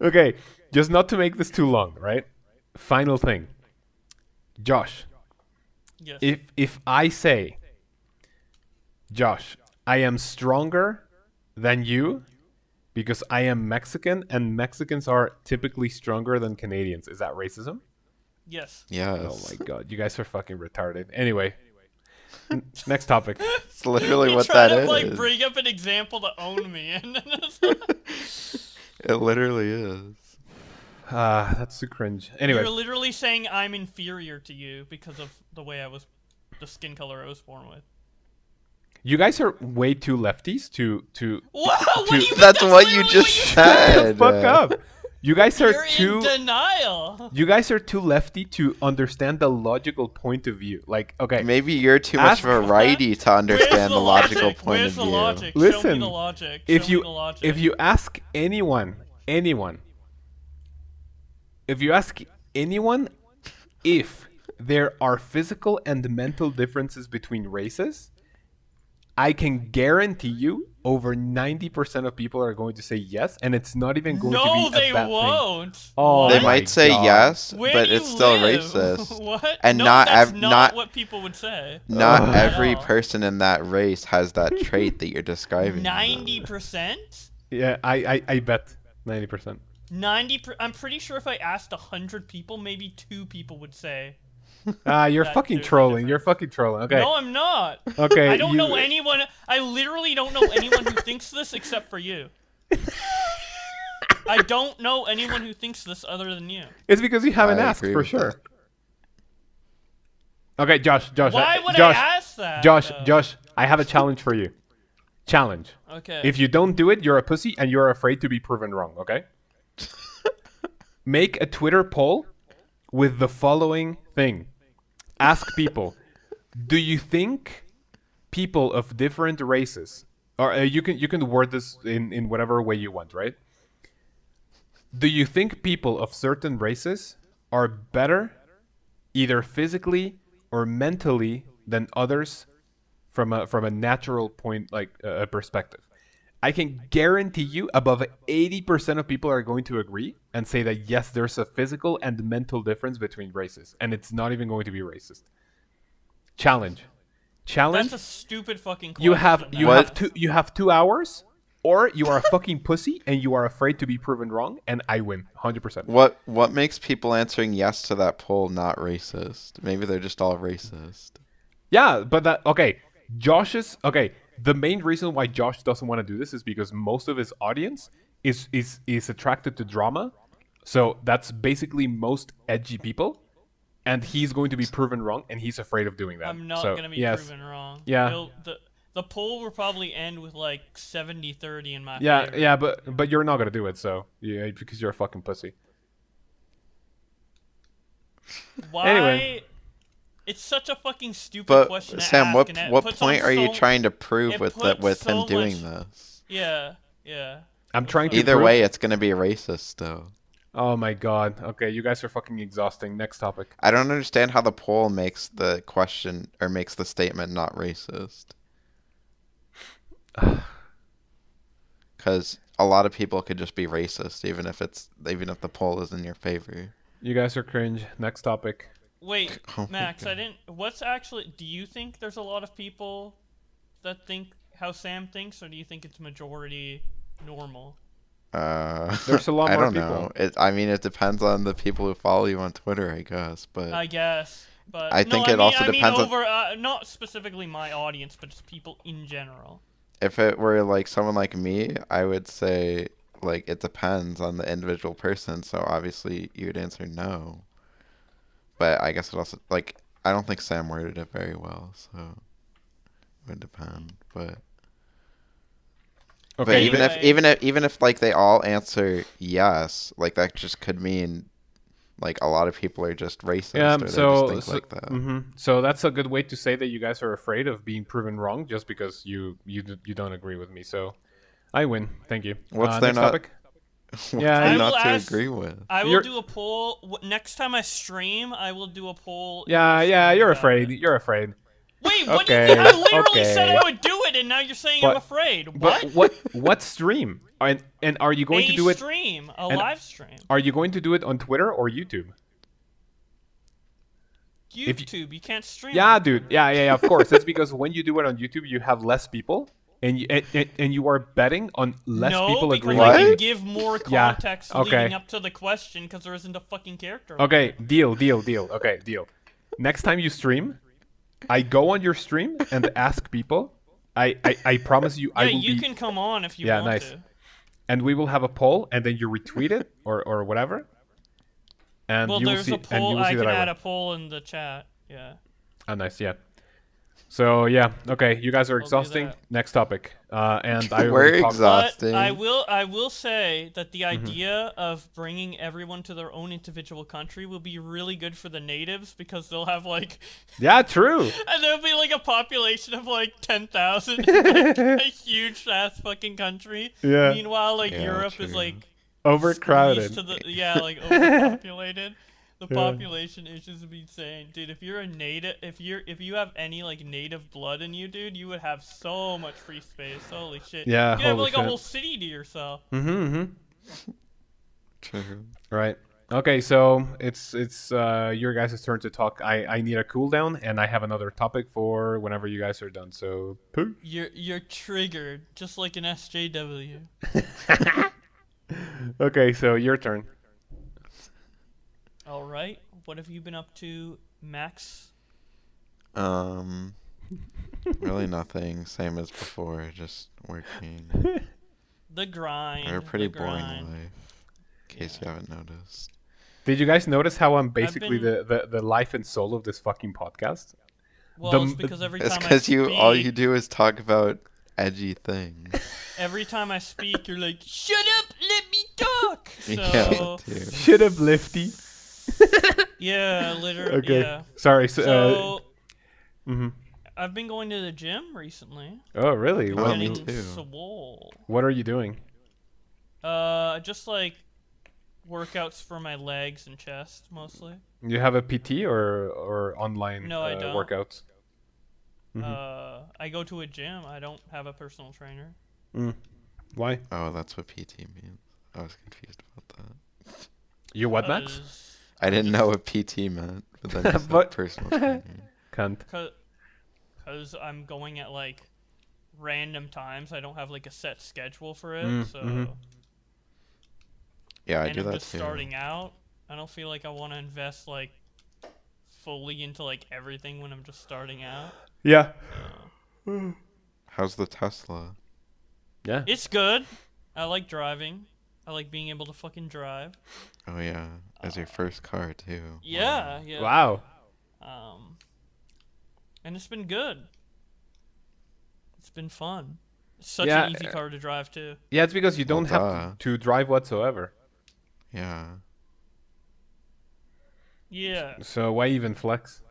Okay, just not to make this too long, right? Final thing. Josh, Yes. if I say, Josh, I am stronger than you because I am Mexican and Mexicans are typically stronger than Canadians, is that racism? Yes. Yes. Oh my God, you guys are fucking retarded. Anyway, next topic. It's literally You what try that to is. like bring up an example to own me, and then It literally is. That's too cringe. Anyway, you're literally saying I'm inferior to you because of the skin color I was born with. you guys are way too lefties to Wow, what do you mean? That's what you literally just you said. fuck up. You guys are You're too in denial. you guys are too lefty to understand the logical point of view. Like, okay, Maybe you're too much Ask- of a righty to Where's understand the logical logic? point Where's of the view. logic? Show me Listen, the logic. if Show me you the logic. if you ask anyone if there are physical and mental differences between races, I can guarantee you over 90% of people are going to say yes, and it's not even going to no, be a they bad thing. won't. Oh They What? my might say God. yes, Where but do you it's still live? racist. What? And no, not that's ev- not not- what people would say. Not Ugh. every At all. person in that race has that trait that you're describing. 90%. Yeah, I bet 90%. 90. I'm pretty sure if I asked 100 people, maybe 2 people would say. You're That fucking there's a trolling. You're difference. fucking trolling. Okay. No, I'm not. Okay. I don't know anyone. I literally don't know anyone who thinks this except for you. I don't know anyone who thinks this other than you. It's because you haven't I asked agree for with sure. that. Okay, Josh. Why would Josh, I ask that? Josh, though? Josh, I have a challenge for you. Challenge. Okay. If you don't do it, you're a pussy and you're afraid to be proven wrong, okay? Make a Twitter poll with the following thing. Ask people, do you think people of different races, or you can word this in whatever way you want, right? Do you think people of certain races are better either physically or mentally than others from a natural point, like a perspective? I can guarantee you above 80% of people are going to agree and say that yes, there's a physical and mental difference between races, and it's not even going to be racist. Challenge. That's a stupid fucking question. You have 2 hours, or you are a fucking pussy and you are afraid to be proven wrong, and I win 100%. What makes people answering yes to that poll not racist? Maybe they're just all racist. Yeah, but the main reason why Josh doesn't want to do this is because most of his audience is attracted to drama. So that's basically most edgy people. and he's going to be proven wrong, and he's afraid of doing that. I'm not so, gonna be yes. proven wrong. Yeah. The poll will probably end with like 70-30 in my Yeah, favor. yeah, but you're not gonna do it, so yeah, because you're a fucking pussy. Why? Anyway. It's such a fucking stupid But question to Sam, ask, and it what puts on point are you so- trying to prove it with puts with him so doing much- this? Yeah. I'm trying to Either prove... way, it's gonna be racist still. Oh my god. Okay, you guys are fucking exhausting. Next topic. I don't understand how the poll makes the question or makes the statement not racist. Because a lot of people could just be racist, even if the poll is in your favor. You guys are cringe. Next topic. Wait, Oh my Max, God. What's actually? Do you think there's a lot of people that think how Sam thinks, or do you think it's majority normal? There's a lot I more don't people. know. It depends on the people who follow you on Twitter, I guess. But I guess, but I think it also depends on- not specifically my audience, but just people in general. if it were like someone like me, I would say like it depends on the individual person. So obviously you would answer no. But I guess it also like I don't think Sam worded it very well, so it would depend. But Okay. even if like they all answer yes, like that just could mean like a lot of people are just racist Yeah, or they so just think like that. So that's a good way to say that you guys are afraid of being proven wrong just because you don't agree with me. So I win. Thank you. What's there next not? topic? What's Yeah, there I not will to ask- agree with? I will You're- do a poll next time I stream. I will do a poll. Yeah, in you're about afraid. it. You're afraid. Wait, what do you Okay, mean? I literally said okay. I would do it, and now you're saying I'm But- afraid. But What? what stream? And are you going to do it? Stream, a and- live stream. Are you going to do it on Twitter or YouTube? If YouTube, you can't stream. Yeah, on dude. Twitter. Yeah. Of course. That's because when you do it on YouTube, you have less people, and you are betting on less no, people because agreeing. I What? can give more Yeah, context okay. leading up to the question because there isn't a fucking character. Okay, deal. Okay, deal. Next time you stream, I go on your stream and ask people. I promise you, I Yeah, will you be, can come on if you Yeah, want nice. to. and we will have a poll, and then you retweet it or whatever. And Well, you will there's see, a and you poll. will see I that can I add win. a poll in the chat. Yeah. Oh, nice. Yeah. So yeah, okay. You guys are do exhausting. that. Next topic. And I We're already talked. exhausting. But I will say that the Mm-hmm. idea of bringing everyone to their own individual country will be really good for the natives because they'll have like, Yeah, true. and there'll be like a population of like 10,000, like, a huge ass fucking country. Yeah. Meanwhile, like Yeah, Europe is true. like Overcrowded. squeezed to the like overpopulated. The Yeah. population issues would be insane, dude. If you're a native, if you have any like native blood in you, dude, you would have so much free space. Holy shit! Yeah, you could have holy like a shit. whole city to yourself. True. Right. Okay, so it's your guys' turn to talk. I need a cooldown, and I have another topic for whenever you guys are done. So, poo. You're triggered, just like an SJW. Okay, so your turn. All right, what have you been up to, Max? Really nothing. Same as before. Just working. The grind. Or a pretty the boring grind. life. In case you haven't noticed. Did you guys notice how I'm basically been- the life and soul of this fucking podcast? Well, it's The- because every It's time I because speak, all you do is talk about edgy things. every time I speak, you're like, "Shut up, let me talk." So Yeah, dude. Shut up, Lifty. yeah, literally. Okay. Yeah. Sorry. So Mhm. I've been going to the gym recently. Oh, really? Oh, What, me Getting too. swole. what are you doing? Just like workouts for my legs and chest mostly. You have a PT or online No, I don't. workouts? I go to a gym. I don't have a personal trainer. Why? Oh, that's what PT means. I was confused about that. You what, Max? 'Cause- I didn't know what PT meant, but then you said But- personal training. Cunt. Cause I'm going at like random times. I don't have like a set schedule for it. Mm, So mhm. Yeah, I and do I'm that just too. starting out. I don't feel like I want to invest like fully into like everything when I'm just starting out. Yeah. How's the Tesla? Yeah. It's good. I like driving. I like being able to fucking drive. Oh yeah, as your first car too. Yeah, yeah. Wow. And it's been good. It's been fun. Such Yeah, an easy car to drive too. Yeah, it's because you Well, don't have duh. to drive whatsoever. Yeah. Yeah. So why even flex?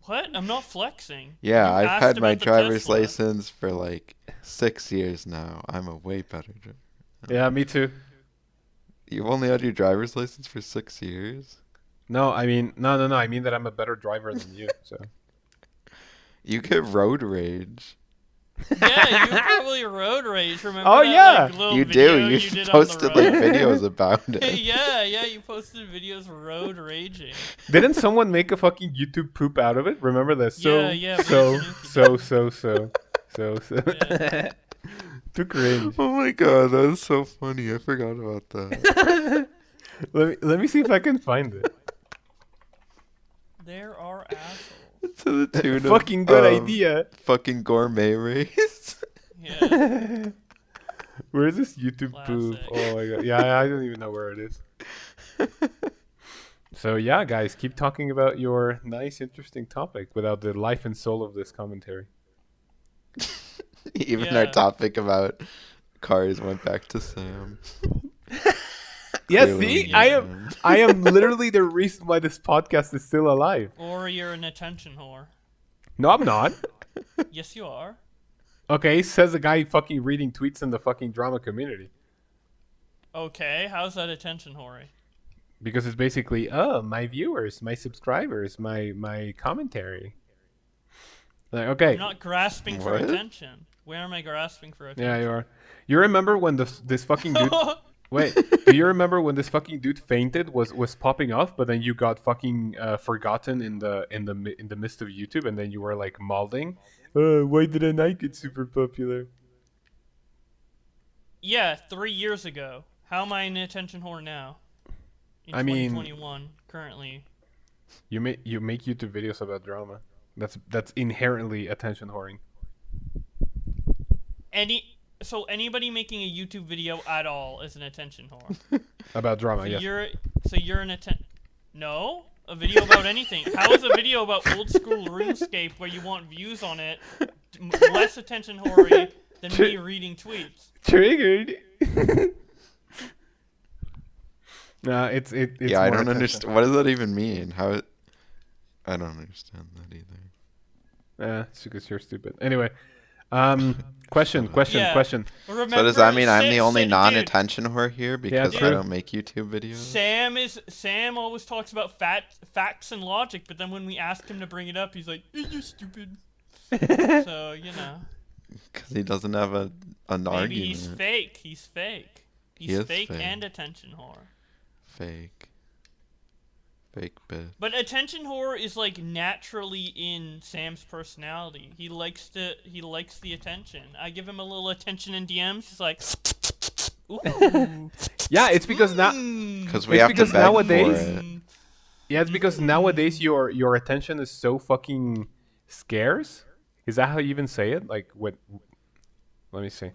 What? I'm not flexing. Yeah, You I've asked had my about the driver's Tesla. license for like 6 years now. I'm a way better driver. Yeah, me too. You've only had your driver's license for 6 years? No, I mean, no. I mean that I'm a better driver than you. So. You get road rage. Yeah, you probably road rage. Remember Oh, that yeah. like, little You video do. You you did posted on the like road? videos about it. yeah, you posted videos road raging. Didn't someone make a fucking YouTube poop out of it? Remember this? Yeah, Tanuki So. Too cringe. Oh my god, that was so funny. I forgot about that. Let me see if I can find it. There are assholes. To the tune of Fucking good idea. fucking gourmet race. Yeah. Where is this YouTube poop? Classic. Oh my god. Yeah, I don't even know where it is. So yeah, guys, keep talking about your nice, interesting topic without the life and soul of this commentary. Even Yeah. our topic about cars went back to Sam. Yeah, Clearly, see, yeah. I am literally the reason why this podcast is still alive. Or you're an attention whore. No, I'm not. Yes, you are. Okay, says the guy fucking reading tweets in the fucking drama community. Okay, how's that attention whoring? Because it's basically, oh, my viewers, my subscribers, my commentary. Like, okay. I'm not grasping for What? attention. Where am I grasping for attention? Yeah, you are. You remember when this fucking dude... Wait, do you remember when this fucking dude fainted, was popping off, but then you got fucking forgotten in the midst of YouTube, and then you were like molding? Why didn't I get super popular? Yeah, 3 years ago. How am I an attention whore now? In I mean- 2021, currently. You make YouTube videos about drama. That's inherently attention whoring. So anybody making a YouTube video at all is an attention whore. About drama, So yes. you're an No, a video about anything. How is a video about old school RuneScape where you want views on it less attention whoring than me reading tweets? Triggered. Nah, it's Yeah, I more don't attention. understand. What does that even mean? I don't understand that either. It's because you're stupid. Anyway, question. Yeah. Remember, So does that mean I'm the Sam- only Dude, non-attention whore here because true. I don't make YouTube videos? Sam always talks about facts and logic, but then when we ask him to bring it up, he's like, "You're stupid." So Because he doesn't have an maybe argument. he's fake. He's fake. He He's is fake fake. and attention whore. Fake bitch. But attention whore is like naturally in Sam's personality. He likes the attention. I give him a little attention in DMs. He's like, ooh. Yeah, it's because now. Because we It's have to because beg nowadays- for it. Yeah, it's because nowadays your attention is so fucking scarce. Is that how you even say it? Like what? Let me see.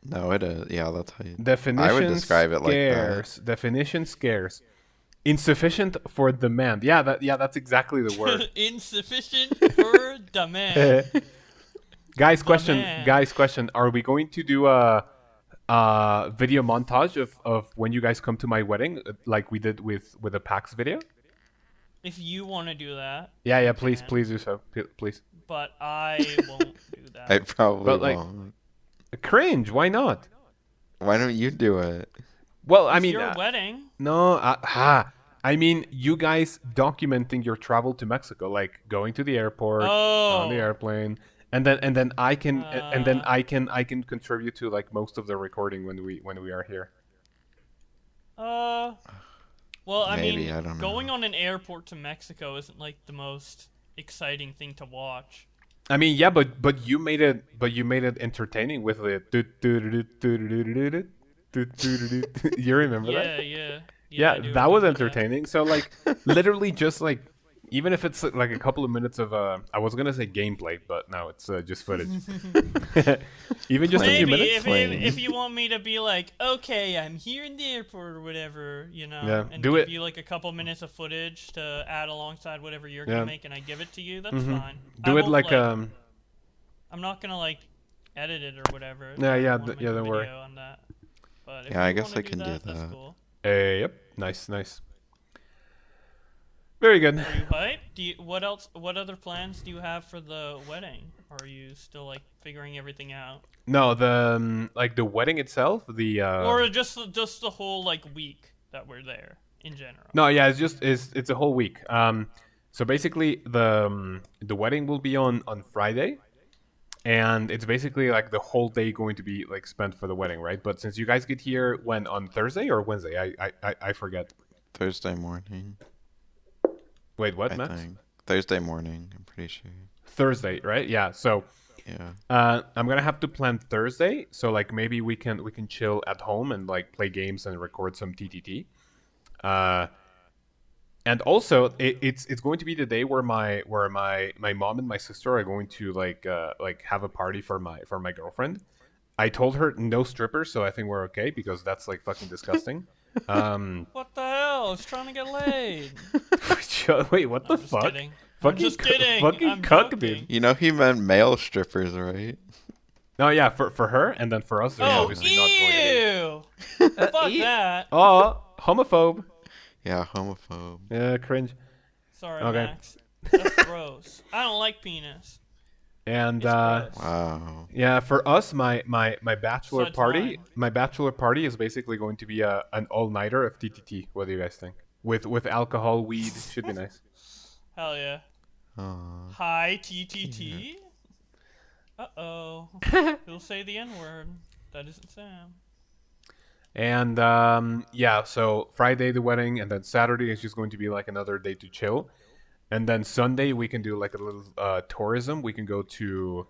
No, it is. Yeah, that's how you... Definition I would describe it like that. scarce. Definition scarce. Insufficient for demand. Yeah, that's exactly the word. Insufficient for demand. Guys, question. man. Guys, question. Are we going to do a video montage of when you guys come to my wedding, like we did with a PAX video? If you want to do that, Yeah. Please can. do so. Please. but I won't do that. I probably But, like- won't. Cringe. Why not? Why don't you do it? Well, I It's mean, your wedding. no. I mean, you guys documenting your travel to Mexico, like going to the airport, on the Oh. airplane, and then I can I can contribute to like most of the recording when we are here. Well, I Maybe, mean, I don't know. going on an airport to Mexico isn't like the most exciting thing to watch. I mean, yeah, but you made it entertaining with it. You remember that? Yeah. Yeah, I do that was remember entertaining. So like, literally just like Even if it's like a couple of minutes of I was gonna say gameplay, but no, it's just footage. Even just a few Maybe minutes. if you want me to be like, okay, I'm here in the airport or whatever, Yeah, and do give it. you like a couple minutes of footage to add alongside whatever you're Yeah. gonna make, and I give it to you, that's fine. Do I it won't, like I'm not gonna like edit it or whatever. Yeah, I yeah, wanna make a don't worry. video on that. But if Yeah, I you guess wanna I can do that's that. cool. Yep. Nice. Very good. Are you hyped? What else? What other plans do you have for the wedding? Or are you still like figuring everything out? No, the like the wedding itself, the Or just the whole like week that we're there in general? No, yeah, it's a whole week. So basically the wedding will be on Friday, and it's basically like the whole day going to be like spent for the wedding, right? But since you guys get here when on Thursday or Wednesday, I forget. Thursday morning, Wait, what, I Max? think. Thursday morning, I'm pretty sure. Thursday, right? Yeah. So Yeah. I'm gonna have to plan Thursday. So like maybe we can chill at home and like play games and record some TTT. And also it's going to be the day where my mom and my sister are going to like have a party for my girlfriend. I told her no strippers, so I think we're okay because that's like fucking disgusting. What the hell? I was trying to get laid. Wait, what the I'm just fuck? kidding. Fucking I'm just kidding. Fucking I'm cuck, joking. dude. You know he meant male strippers, right? No, yeah, for her, and then for us, there's Oh, obviously not going to ew! Fuck be. that. Oh, homophobe. Yeah, homophobe. Yeah, cringe. Sorry, Okay. Max. That's gross. I don't like penis. And It's gross. Wow. yeah, for us, my bachelor So it's party, mine. my bachelor party is basically going to be an all nighter of TTT. What do you guys think? With alcohol, weed, should be nice. Hell yeah. Aw. Hi, TTT. Uh-oh. Who'll say the N-word? That isn't Sam. And yeah, so Friday the wedding, and then Saturday is just going to be like another day to chill. And then Sunday we can do like a little tourism. We can go to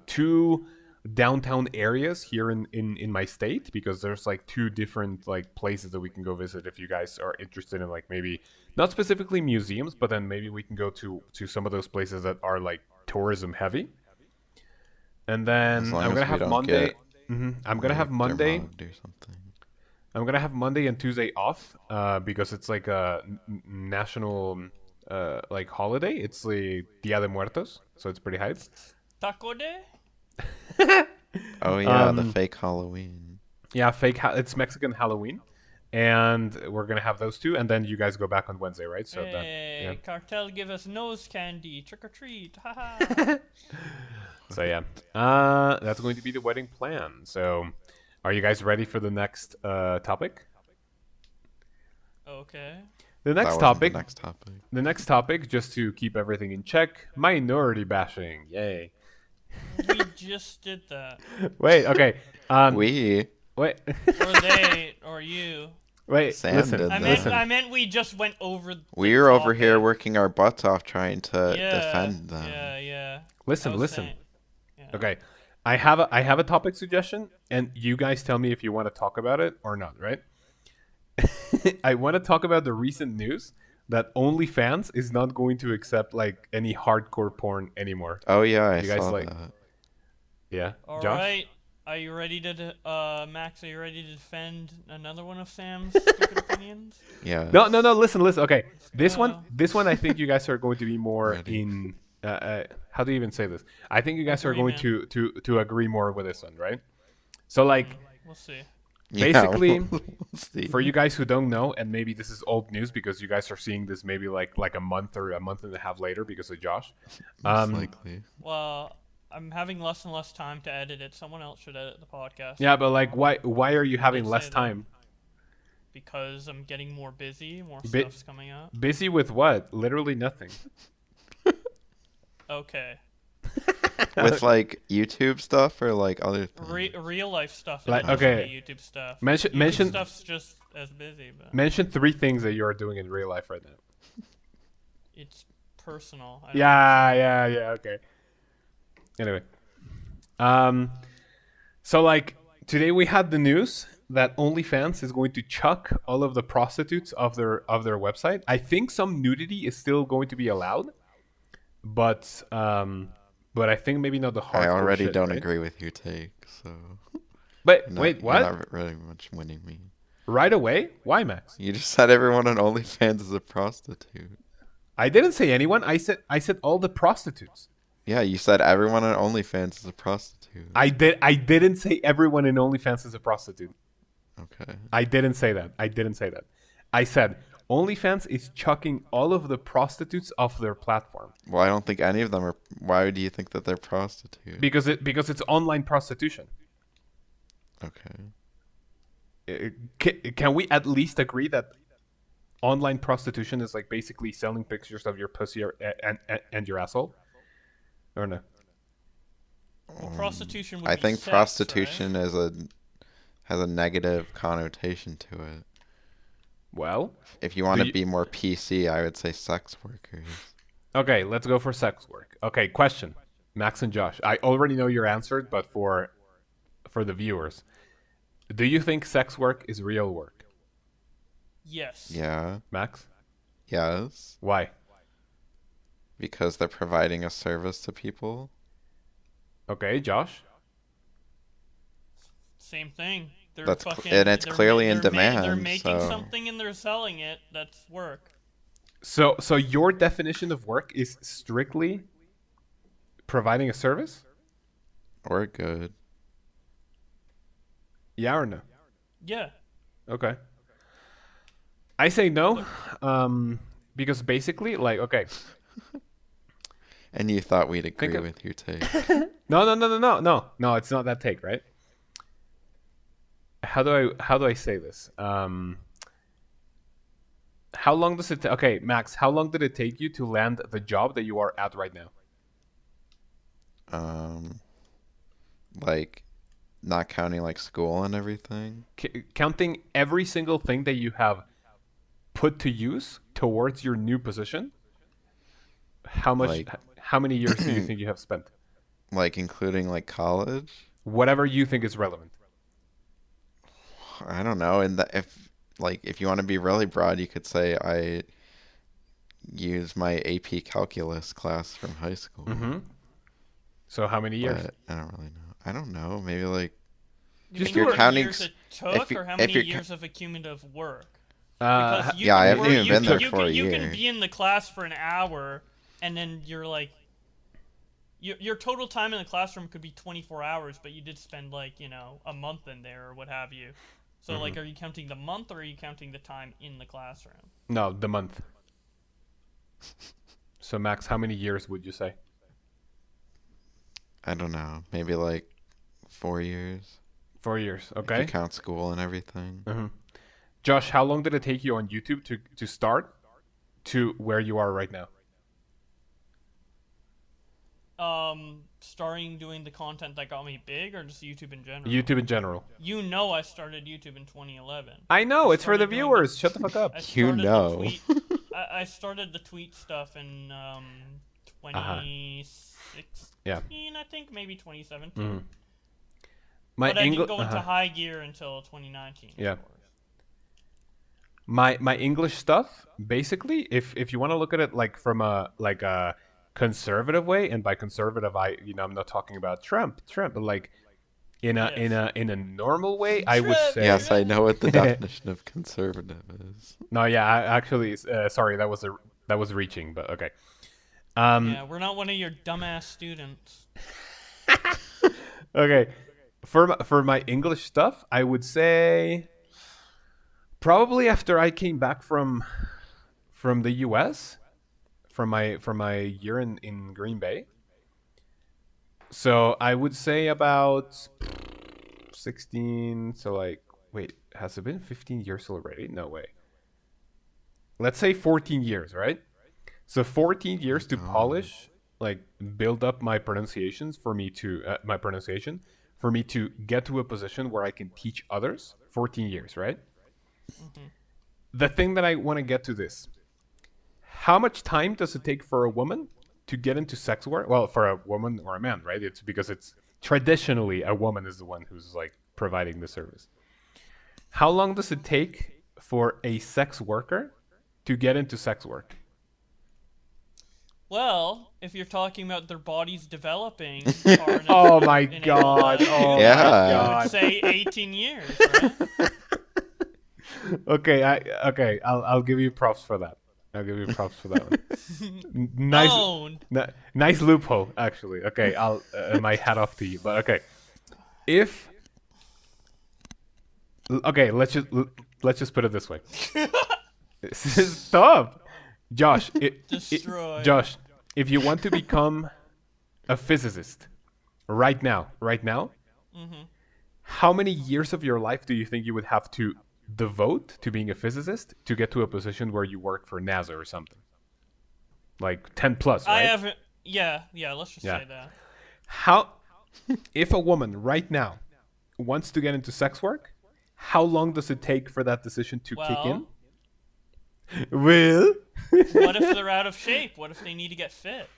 two downtown areas here in my state because there's like two different like places that we can go visit if you guys are interested in like maybe not specifically museums, but then maybe we can go to some of those places that are like tourism heavy. And then As long I'm as gonna we have don't Monday. get, I'm gonna have they're Monday. mugged or something. I'm gonna have Monday and Tuesday off because it's like a national like holiday. It's the Dia de Muertos, so it's pretty hype. Taco Day? Oh yeah, the Um, fake Halloween. Yeah, it's Mexican Halloween, and we're gonna have those two, and then you guys go back on Wednesday, right? So Hey, cartel give us nose candy. Trick or treat. Haha. so yeah, that's going to be the wedding plan. So, are you guys ready for the next topic? Okay. The That next wasn't topic. The next topic. The next topic, just to keep everything in check, minority bashing. Yay. We just did that. Wait, okay. We. Wait, Or they, or you. wait. Sam Listen, did I that. meant, listen. I meant we just went over. The We're over here topic. working our butts off trying to Yeah, defend them. Yeah. I Listen, was listen. saying- yeah. Okay, I have a topic suggestion, and you guys tell me if you want to talk about it or not. Right? I want to talk about the recent news that OnlyFans is not going to accept like any hardcore porn anymore. Oh yeah, I You guys saw like- that. Yeah, All Josh. right. Are you ready to, Max? Are you ready to defend another one of Sam's stupid opinions? Yeah. No. Listen. Okay, this go. one, I think you guys are going to be more Ready. in. How do you even say this? I think you guys are going to agree more with this one, right? So like, We'll see. Yeah, basically, we'll see. for you guys who don't know, and maybe this is old news because you guys are seeing this maybe like a month or a month and a half later because of Josh. Most likely. Well, I'm having less and less time to edit it. Someone else should edit the podcast. Yeah, but like, why are you having Let's less say that. time? Because I'm getting more busy. More Bi- stuff's coming up. Busy with what? Literally nothing. Okay. With like YouTube stuff or like other things. Real life stuff. Like, Like, okay. YouTube stuff. Mention- YouTube mention- stuff's just as busy, but Mention 3 things that you are doing in real life right now. it's personal. I don't Yeah. Okay. Anyway, so like today we had the news that OnlyFans is going to chuck all of the prostitutes of their website. I think some nudity is still going to be allowed, but I think maybe not the I hardcore already shit, don't right? agree with your take, so But wait, you're what? not really much winning me. Right away? Why, Max? You just said everyone on OnlyFans is a prostitute. I didn't say anyone. I said all the prostitutes. Yeah, you said everyone on OnlyFans is a prostitute. I didn't say everyone in OnlyFans is a prostitute. Okay. I didn't say that. I said OnlyFans is chucking all of the prostitutes off their platform Well, I don't think any of them are. Why do you think that they're prostitutes? because it's online prostitution. Okay. Can we at least agree that online prostitution is like basically selling pictures of your pussy and your asshole? Or no? Well, prostitution would I be think sex, prostitution right? has a negative connotation to it. Well, If you want Do to you- be more PC, I would say sex workers. okay, let's go for sex work. Okay, question. Max and Josh. I already know your answer, but for the viewers, do you think sex work is real work? Yes. Yeah. Max? Yes. Why? Because they're providing a service to people. Okay, Josh? Same thing. They're That's fucking. and it's clearly in they're demand. they're making so something and they're selling it. That's work. So your definition of work is strictly providing a service? or good. Yeah or no? Yeah. Okay. I say no, because basically, like, okay, And you thought we'd agree of- with your take. no, it's not that take, right? How do I say this? How long does it? Okay, Max, how long did it take you to land the job that you are at right now? Like, not counting like school and everything. Counting every single thing that you have put to use towards your new position, how much? Like- How many years do you think you have spent? Like, including like college. Whatever you think is relevant. I don't know. And if you want to be really broad, you could say I use my AP calculus class from high school. Mm-hmm. So how many years? But I don't really know. I don't know. Maybe like You Just mean you're how many counting years it if took, you- or how if many you're years of accumulative work? Uh, Because you yeah, can I haven't work- even you been can- there you for can, a You year. can be in the class for an hour, and then you're like, your total time in the classroom could be 24 hours, but you did spend like a month in there or what have you. So Mm-hmm. like, are you counting the month or are you counting the time in the classroom? no, the month. So Max, how many years would you say? I don't know. Maybe like 4 years. 4 years. If Okay. you count school and everything. Mm-hmm. Josh, how long did it take you on YouTube to start to where you are right now? Starting doing the content that got me big, or just YouTube in general? YouTube in general. I started YouTube in 2011. I know, it's for the started doing viewers. Shut the fuck up. I You started know. The tweet, I started the tweet stuff in 2016, Yeah. I think, maybe 2017. Mhm. My But I didn't English. go into high gear until 2019. Yeah. Of course. My English stuff, basically, if you want to look at it like from a conservative way, and by conservative I'm not talking about Trump, but like in a normal way, I would Trump, say. Yes, I know what the definition of conservative is. No, yeah, actually, sorry, that was reaching, but okay. Yeah, we're not one of your dumbass students. Okay, for my English stuff, I would say probably after I came back from the U.S. from my year in Green Bay. So I would say about 16. So like, wait, has it been 15 years already? No way. Let's say 14 years, right? So 14 years to polish, like build up my pronunciations for me to get to a position where I can teach others. 14 years, right? Mm-hmm. The thing that I want to get to this. How much time does it take for a woman to get into sex work? Well, for a woman or a man, right? It's because it's traditionally a woman is the one who's like providing the service. How long does it take for a sex worker to get into sex work? Well, if you're talking about their bodies developing far enough Oh my and able god! to do Oh Yeah. my that, I god! would say 18 years, right? Okay, I'll give you props for that. I'll give you props for that one. Nice, Owned. nice loophole, actually. Okay, I'll my hat off to you. But okay, if okay, let's just put it this way. Stop, Josh. Destroy. Josh, if you want to become a physicist right now, how many years of your life do you think you would have to devote to being a physicist to get to a position where you work for NASA or something? Like 10 plus, right? I haven't. Yeah, let's just say that. How, if a woman right now wants to get into sex work, how long does it take for that decision to kick in? Well, What if they're out of shape? What if they need to get fit?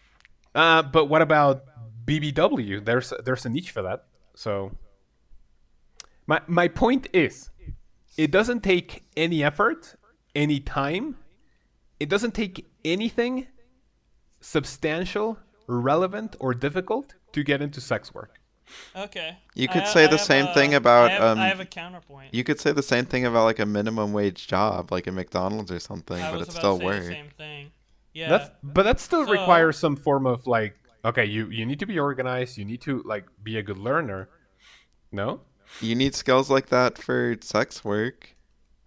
but what about BBW? There's a niche for that. So my point is, it doesn't take any effort, any time. It doesn't take anything substantial, relevant, or difficult to get into sex work. Okay. You could say the same thing about I have a counterpoint. you could say the same thing about like a minimum wage job, like at McDonald's or something, I but was it's about still to say work. the same thing. Yeah. But that still So- requires some form of like, okay, you need to be organized. You need to like be a good learner. No? You need skills like that for sex work.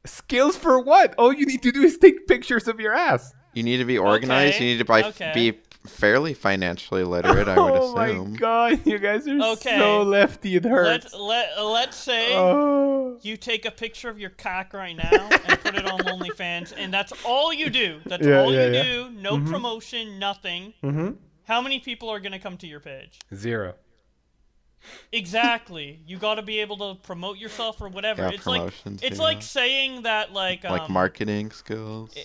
Skills for what? All you need to do is take pictures of your ass. You need to be organized. Okay, You need to okay. be fairly financially literate, I would Oh assume. my god, you guys are Okay. so lefty. It hurts. Let's say Oh. you take a picture of your cock right now and put it on OnlyFans, and that's all you do. That's Yeah, all yeah, you yeah. do. No promotion, nothing. Mm-hmm. How many people are gonna come to your page? 0. Exactly. You got to be able to promote yourself or whatever. Yeah, it's like promotions, it's yeah. like saying that like Marketing skills.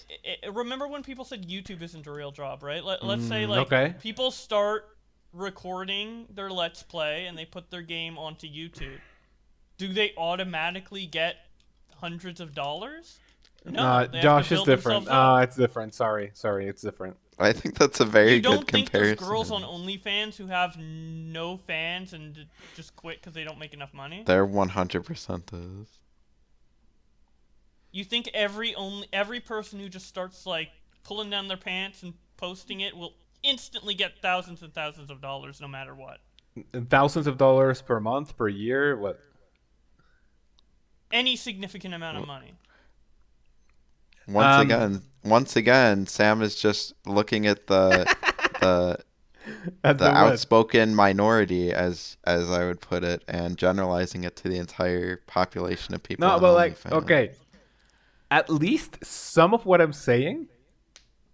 remember when people said YouTube isn't a real job, right? Let's say like okay. people start recording their Let's Play and they put their game onto YouTube. Do they automatically get hundreds of dollars? No. They have Josh to is build different. themselves up. It's different. Sorry, it's different. I think that's a very You don't good think comparison. there's girls on OnlyFans who have no fans and just quit because they don't make enough money? There 100% is. You think every person who just starts like pulling down their pants and posting it will instantly get thousands and thousands of dollars no matter what? Thousands of dollars per month, per year, what? Any significant amount of money. Once again, Sam is just looking at the That's the what? outspoken minority, as I would put it, and generalizing it to the entire population of people. No, on but like, OnlyFans. okay. At least some of what I'm saying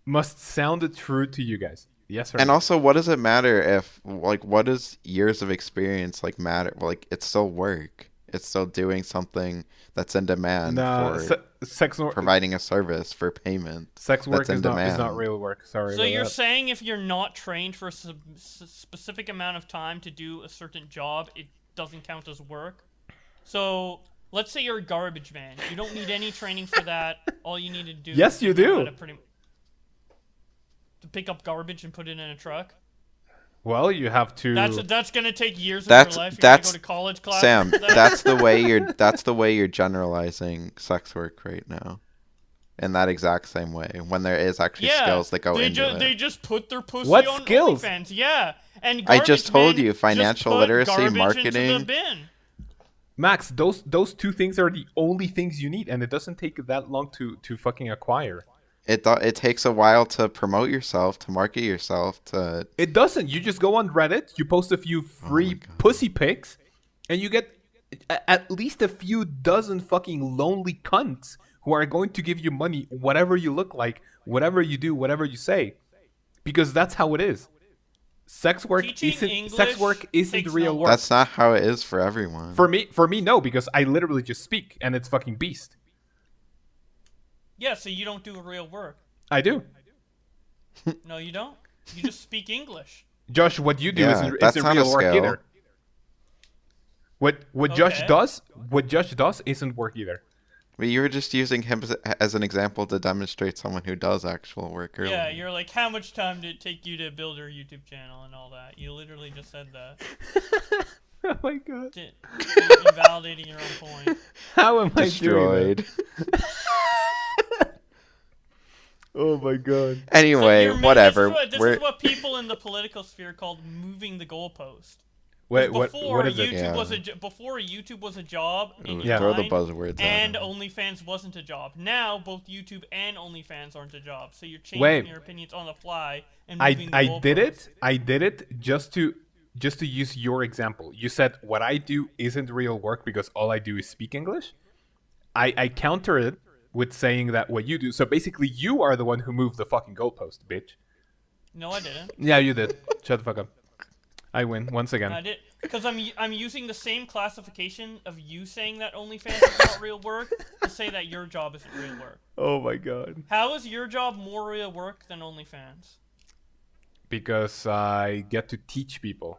must sound true to you guys. Yes or And no? also, what does it matter if, like, what does years of experience, like, matter? Like, it's still work. It's still doing something that's in demand for providing a service for payment. Sex work that's in is not demand. real work. Sorry. So about you're that. saying if you're not trained for a specific amount of time to do a certain job, it doesn't count as work? So let's say you're a garbage man. You don't need any training for that. All you need to do Yes, you do. To pick up garbage and put it in a truck. Well, you have to. That's gonna take years of That's- your life. You're that's- gonna go to college class. Sam, for that. that's the way you're generalizing sex work right now. In that exact same way, when there is actually skills that go into it. They just put their pussy What on skills? OnlyFans. Yeah, and I just told men you, just financial put literacy, garbage marketing. into the bin. Max, those two things are the only things you need, and it doesn't take that long to fucking acquire. It takes a while to promote yourself, to market yourself, to. It doesn't. You just go on Reddit, you post a few free pussy pics, and you get at least a few dozen fucking lonely cunts who are going to give you money, whatever you look like, whatever you do, whatever you say, because that's how it is. Sex work isn't takes real no work. That's not how it is for everyone. For me, no, because I literally just speak, and it's fucking beast. Yeah, so you don't do real work. I do. No, you don't. You just speak English. Josh, what you do Yeah, that's isn't not a real work skill. either. What Josh Okay. does isn't work either. But you were just using him as an example to demonstrate someone who does actual work earlier. Yeah, you're like, how much time did it take you to build your YouTube channel and all that? You literally just said that. Oh my god. Invalidating your own point. How am Destroyed. I doing that? Oh my god. Anyway, So whatever. This is what people in the political sphere called moving the goalpost. Wait, Before what is it? Before YouTube was a job in Ooh, your throw the mind, buzzwords and at him. OnlyFans wasn't a job. Now both YouTube and OnlyFans aren't a job. So you're changing your opinions on the fly and moving the goalpost. I did it just to use your example. You said what I do isn't real work because all I do is speak English. I counter it with saying that what you do. So basically, you are the one who moved the fucking goalpost, bitch. No, I didn't. Yeah, you did. Shut the fuck up. I win once again. I did because I'm using the same classification of you saying that OnlyFans is not real work to say that your job isn't real work. Oh my god. How is your job more real work than OnlyFans? Because I get to teach people,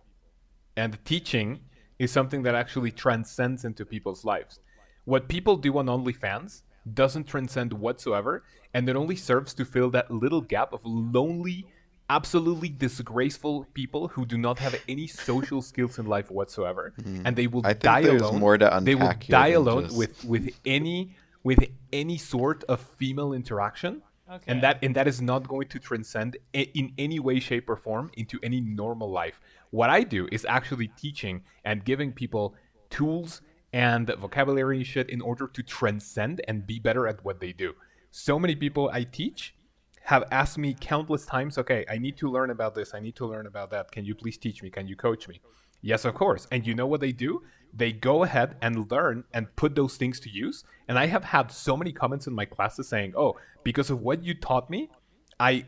and teaching is something that actually transcends into people's lives. What people do on OnlyFans doesn't transcend whatsoever, and it only serves to fill that little gap of lonely, absolutely disgraceful people who do not have any social skills in life whatsoever, and they will die alone. More to unpack. They will die alone just... with any sort of female interaction, Okay. and that is not going to transcend in any way, shape, or form into any normal life. What I do is actually teaching and giving people tools and vocabulary and shit in order to transcend and be better at what they do. So many people I teach have asked me countless times, okay, I need to learn about this, I need to learn about that. Can you please teach me? Can you coach me? Yes, of course. And you know what they do? They go ahead and learn and put those things to use. And I have had so many comments in my classes saying, oh, because of what you taught me, I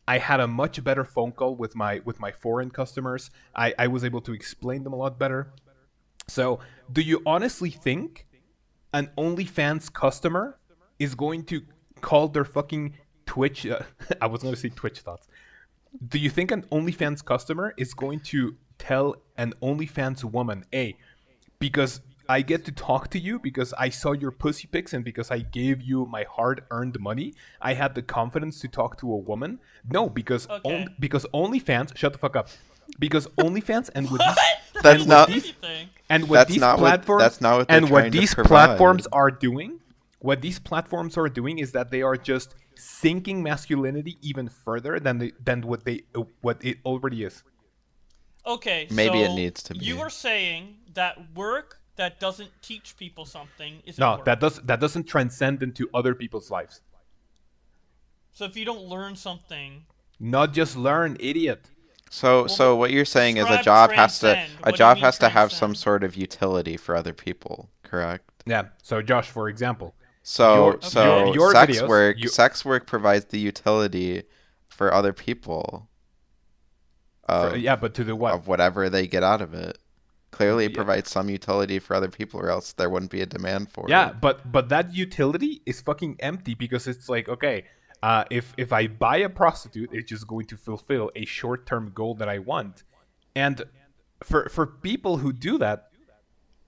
had a much better phone call with my foreign customers. I was able to explain them a lot better. So do you honestly think an OnlyFans customer is going to call their fucking Twitch, I was going to say Twitch thoughts. Do you think an OnlyFans customer is going to tell an OnlyFans woman, hey, because I get to talk to you, because I saw your pussy pics and because I gave you my hard-earned money, I had the confidence to talk to a woman? No, because because OnlyFans, shut the fuck up. Because OnlyFans and with these, that's not and what these platforms that's not what and what these platforms are doing. What these platforms are doing is that they are just sinking masculinity even further than what it already is. Okay, maybe so it needs to be. You are saying that work that doesn't teach people something isn't no, work. that doesn't transcend into other people's lives. So if you don't learn something, not just learn, idiot. So what you're saying is a job has to have some sort of utility for other people, correct? Yeah. So Josh, for example, your sex videos, sex work provides the utility for other people. But to the what? Of whatever they get out of it. Clearly, it provides some utility for other people, or else there wouldn't be a demand for it. Yeah, but that utility is fucking empty because it's like, okay, if I buy a prostitute, it's just going to fulfill a short-term goal that I want. And for people who do that,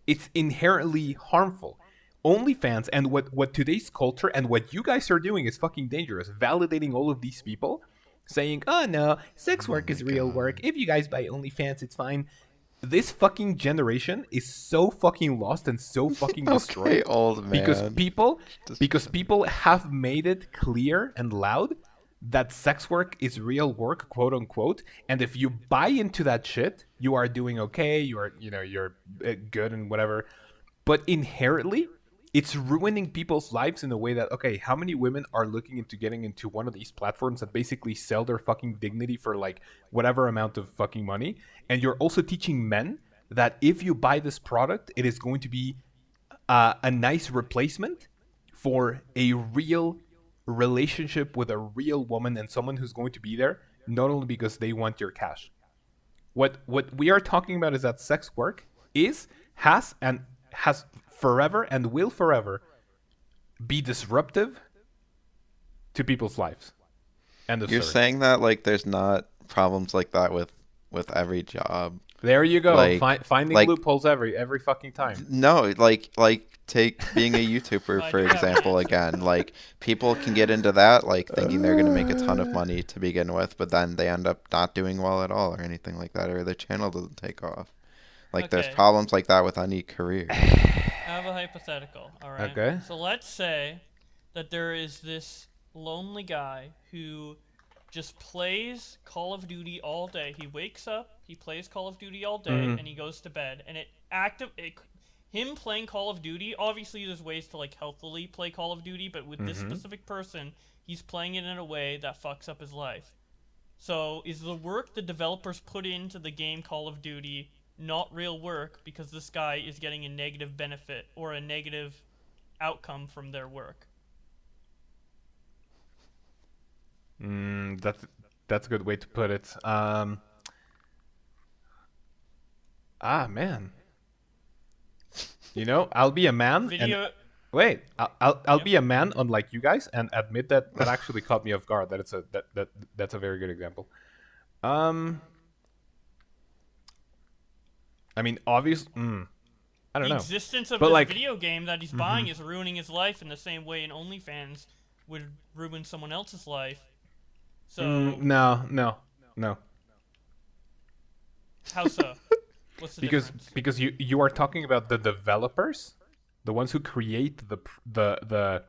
it's inherently harmful. OnlyFans and what today's culture and what you guys are doing is fucking dangerous. Validating all of these people, saying, oh no, sex work is real work. If you guys buy OnlyFans, it's fine. This fucking generation is so fucking lost and so fucking destroyed. Old man. Because people have made it clear and loud that sex work is real work, quote unquote. And if you buy into that shit, you are doing okay. You're good and whatever. But inherently, it's ruining people's lives in a way that, okay, how many women are looking into getting into one of these platforms that basically sell their fucking dignity for like whatever amount of fucking money? And you're also teaching men that if you buy this product, it is going to be a nice replacement for a real relationship with a real woman and someone who's going to be there, not only because they want your cash. What we are talking about is that sex work has forever and will forever be disruptive to people's lives. You're saying that like there's not problems like that with every job. There you go. Like, Finding like loopholes every fucking time. no, like take being a YouTuber I for do have an example answer. again. Like people can get into that, like thinking they're gonna make a ton of money to begin with, but then they end up not doing well at all or anything like that, or their channel doesn't take off. Like there's Okay, problems like that with any career. I have a hypothetical. All right. Okay. So let's say that there is this lonely guy who just plays Call of Duty all day. He wakes up, he plays Call of Duty all day, and he goes to bed. And him playing Call of Duty, obviously there's ways to like healthily play Call of Duty, but with this specific person, he's playing it in a way that fucks up his life. So is the work the developers put into the game Call of Duty not real work because this guy is getting a negative benefit or a negative outcome from their work? That's a good way to put it. Man. I'll be a man and Video. wait. I'll Yep. be a man, unlike you guys, and admit that actually caught me off guard. That's a very good example. I mean, obvious. I don't The know. existence of But this like, video game that he's buying is ruining his life in the same way an OnlyFans would ruin someone else's life. So no. how so? What's the Because difference? because you are talking about the developers, the ones who create the.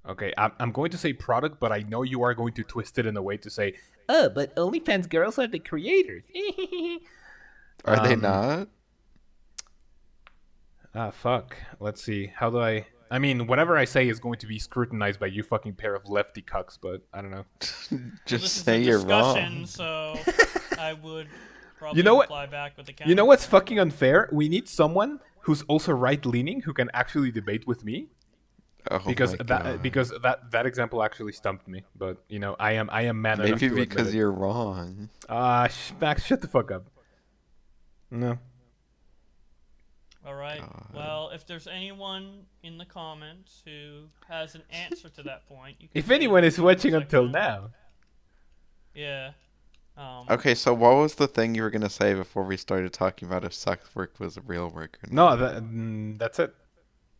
Okay, I'm going to say product, but I know you are going to twist it in a way to say, oh, but OnlyFans girls are the creators. Are they not? Fuck. Let's see. How do I? I mean, whatever I say is going to be scrutinized by you fucking pair of lefty cucks, but I don't know. Just This is say a you're discussion, wrong. so I would probably You know what? reply back with the counter. You know what's fucking unfair? We need someone who's also right-leaning who can actually debate with me. Oh Because my that God. because that example actually stumped me. But I am man enough Maybe to because admit it. you're wrong. Max, shut the fuck up. No. All right. God. Well, if there's anyone in the comments who has an answer to that point, you can If say it anyone in is the watching comment until section. now, Yeah. Okay, so what was the thing you were gonna say before we started talking about if sex work was real work or not? that's it.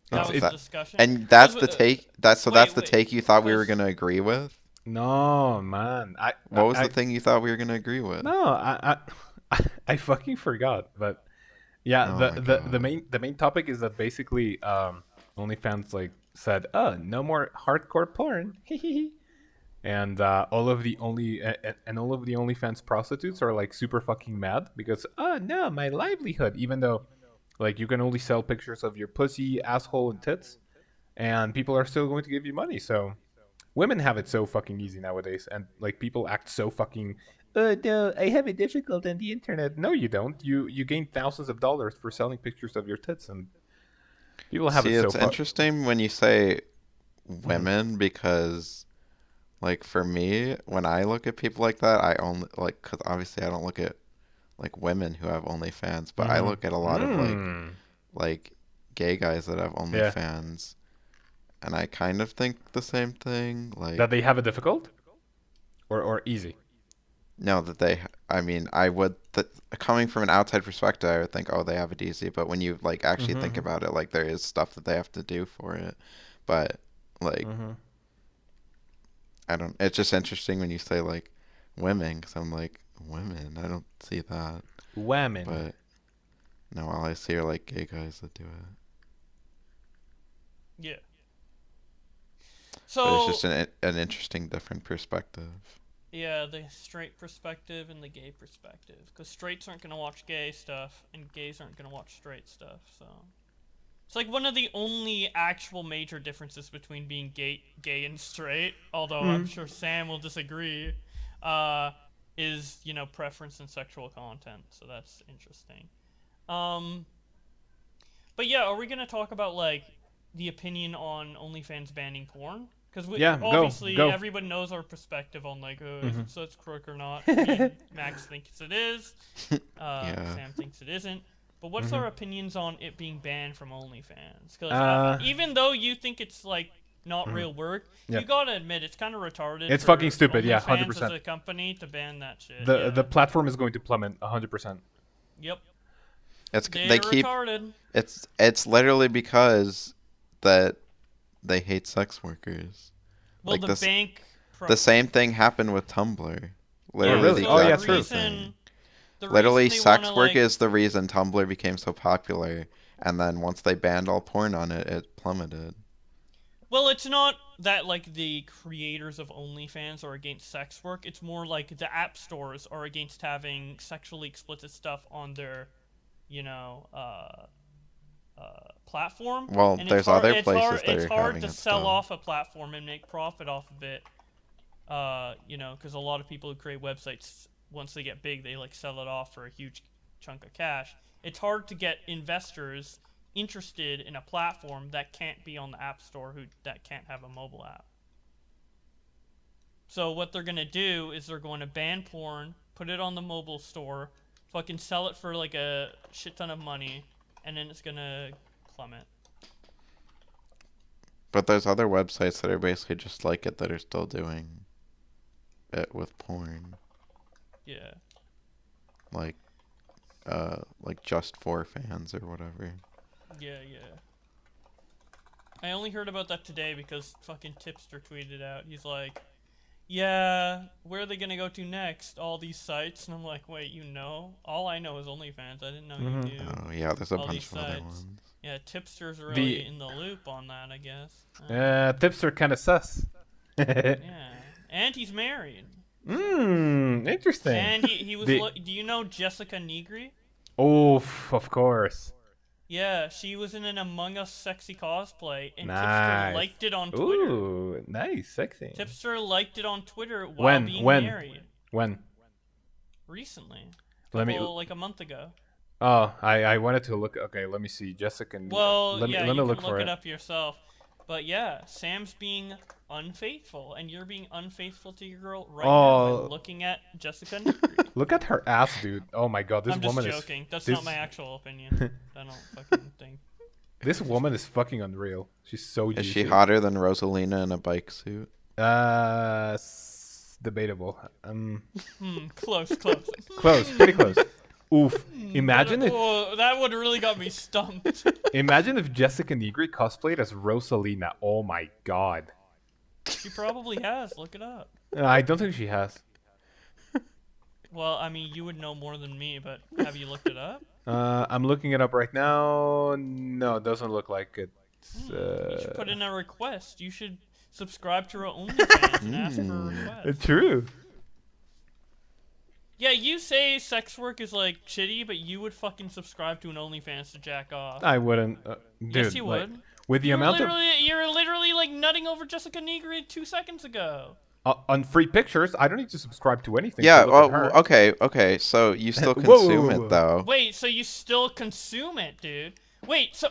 That No, was that- the discussion. And that's Because, the take. That's wait, the take you thought we were because- gonna agree with. No, man. What was the thing you thought we were gonna agree with? No, I fucking forgot. But yeah, Oh my the God. main topic is that basically OnlyFans like said, "Oh, no more hardcore porn." And all of the OnlyFans prostitutes are like super fucking mad because no, my livelihood. Even though like you can only sell pictures of your pussy, asshole, and tits, and people are still going to give you money. So women have it so fucking easy nowadays, and like people act so fucking. No, I have it difficult on the internet. No, you don't. You gain thousands of dollars for selling pictures of your tits, and people have See, it so it's far. interesting when you say women because, like, for me, when I look at people like that, I only like because obviously I don't look at like women who have OnlyFans, but I look at a lot of like gay guys that have Yeah. OnlyFans, and I kind of think the same thing. Like, That they have it difficult, or easy. no, that I mean, I would, coming from an outside perspective, I would think, oh, they have it easy. But when you like actually think about it, like there is stuff that they have to do for it. But like, I don't. It's just interesting when you say like women, because I'm like women. I don't see that. Women. But no, all I see are like gay guys that do it. Yeah. But So it's just an interesting, different perspective. yeah, the straight perspective and the gay perspective, because straights aren't gonna watch gay stuff, and gays aren't gonna watch straight stuff. So it's like one of the only actual major differences between being gay and straight. Although I'm sure Sam will disagree. Is preference in sexual content. So that's interesting. But yeah, are we gonna talk about like the opinion on OnlyFans banning porn? Because obviously go. everyone knows our perspective on like is it such crook or not. I mean, Max thinks it is. Yeah. Sam thinks it isn't. But what's our opinions on it being banned from OnlyFans? Because even though you think it's like not real work. Yeah. You gotta admit it's kind of retarded. It's for fucking stupid. Yeah, OnlyFans 100%. as a company to ban that shit. The platform is going to plummet 100%. Yep. They They're keep retarded. it's literally because that they hate sex workers. Well, Like the this, bank. the same thing happened with Tumblr. Literally really? the Oh, yeah, exact true. same thing. The Literally, reason they sex wanna, work like, is the reason Tumblr became so popular, and then once they banned all porn on it, it plummeted. Well, it's not that like the creators of OnlyFans are against sex work. It's more like the app stores are against having sexually explicit stuff on their, you know, platform. Well, And there's other places that it's are hard having to it sell still. off a platform and make profit off of it. You know, because a lot of people who create websites, once they get big, they like sell it off for a huge chunk of cash. It's hard to get investors interested in a platform that can't be on the app store, that can't have a mobile app. So what they're gonna do is they're going to ban porn, put it on the mobile store, fucking sell it for like a shit ton of money, and then it's gonna plummet. But there's other websites that are basically just like it that are still doing it with porn. Yeah. Like Just For Fans or whatever. Yeah. I only heard about that today because fucking Tipster tweeted out. He's like, yeah, where are they gonna go to next? All these sites? And I'm like, wait, you know? All I know is OnlyFans. I didn't know you knew. Oh yeah, there's a all bunch these of other sites. ones. Yeah, Tipster's really in the loop on that, I guess. Tips are kind of sus. Yeah. And he's married. Interesting. And he was. Do you know Jessica Negri? Oh, of course. Yeah, she was in an Among Us sexy cosplay, and Nice. Tipster liked it on Twitter. Ooh, nice, sexy. Tipster liked it on Twitter while being married. When? Recently. Like a month ago. Oh, I wanted to look. Okay, let me see. Jessica. Well, let you me can look look for it up yourself. But yeah, Sam's being unfaithful, and you're being unfaithful to your girl right now by looking at Jessica Negri. Look at her ass, dude. Oh my god, this I'm woman just joking. That's this... not my actual opinion. I don't fucking think. This woman is fucking unreal. She's so juicy. Is she hotter than Rosalina in a bike suit? Debatable. Close. Close, pretty close. Oof. Imagine if that would really got me stumped. Imagine if Jessica Negri cosplayed as Rosalina. Oh my god. She probably has. Look it up. I don't think she has. Well, I mean, you would know more than me, but have you looked it up? I'm looking it up right now. No, it doesn't look like it. You should put in a request. You should subscribe to her OnlyFans and ask for a request. True. Yeah, you say sex work is like shitty, but you would fucking subscribe to an OnlyFans to jack off. I wouldn't. Dude, yes, you would. With the amount of you're literally like nutting over Jessica Negri 2 seconds ago. On free pictures, I don't need to subscribe to anything. Yeah. To look at her. Okay. So you still consume it though. Wait. So you still consume it, dude? Wait. So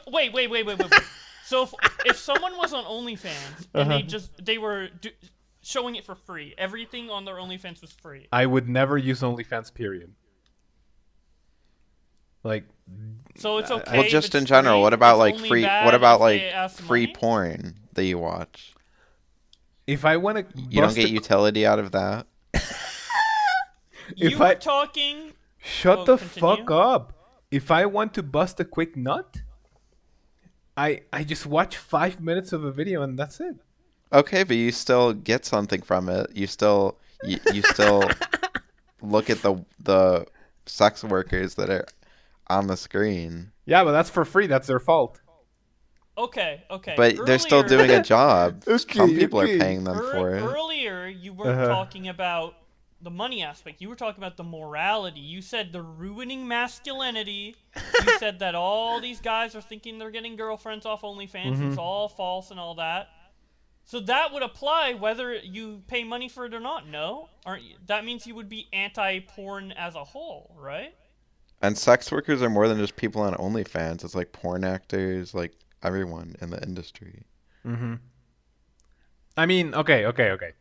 if someone was on OnlyFans and they were showing it for free, everything on their OnlyFans was free. I would never use OnlyFans. Period. Like. So it's okay. Well, just in general, free, what about like free? What about like free money? porn that you watch? If I want to, you don't get utility out of that. You were talking. Shut the fuck up. If I want to bust a quick nut, I just watch 5 minutes of a video and that's it. Okay, but you still get something from it. You still look at the sex workers that are on the screen. Yeah, but that's for free. That's their fault. Okay. But they're still doing a job. Some people are paying them for it. Earlier, you weren't talking about the money aspect. You were talking about the morality. You said the ruining masculinity. You said that all these guys are thinking they're getting girlfriends off OnlyFans. It's all false and all that. So that would apply whether you pay money for it or not. No? That means you would be anti-porn as a whole, right? And sex workers are more than just people on OnlyFans. It's like porn actors, like everyone in the industry. I mean, okay.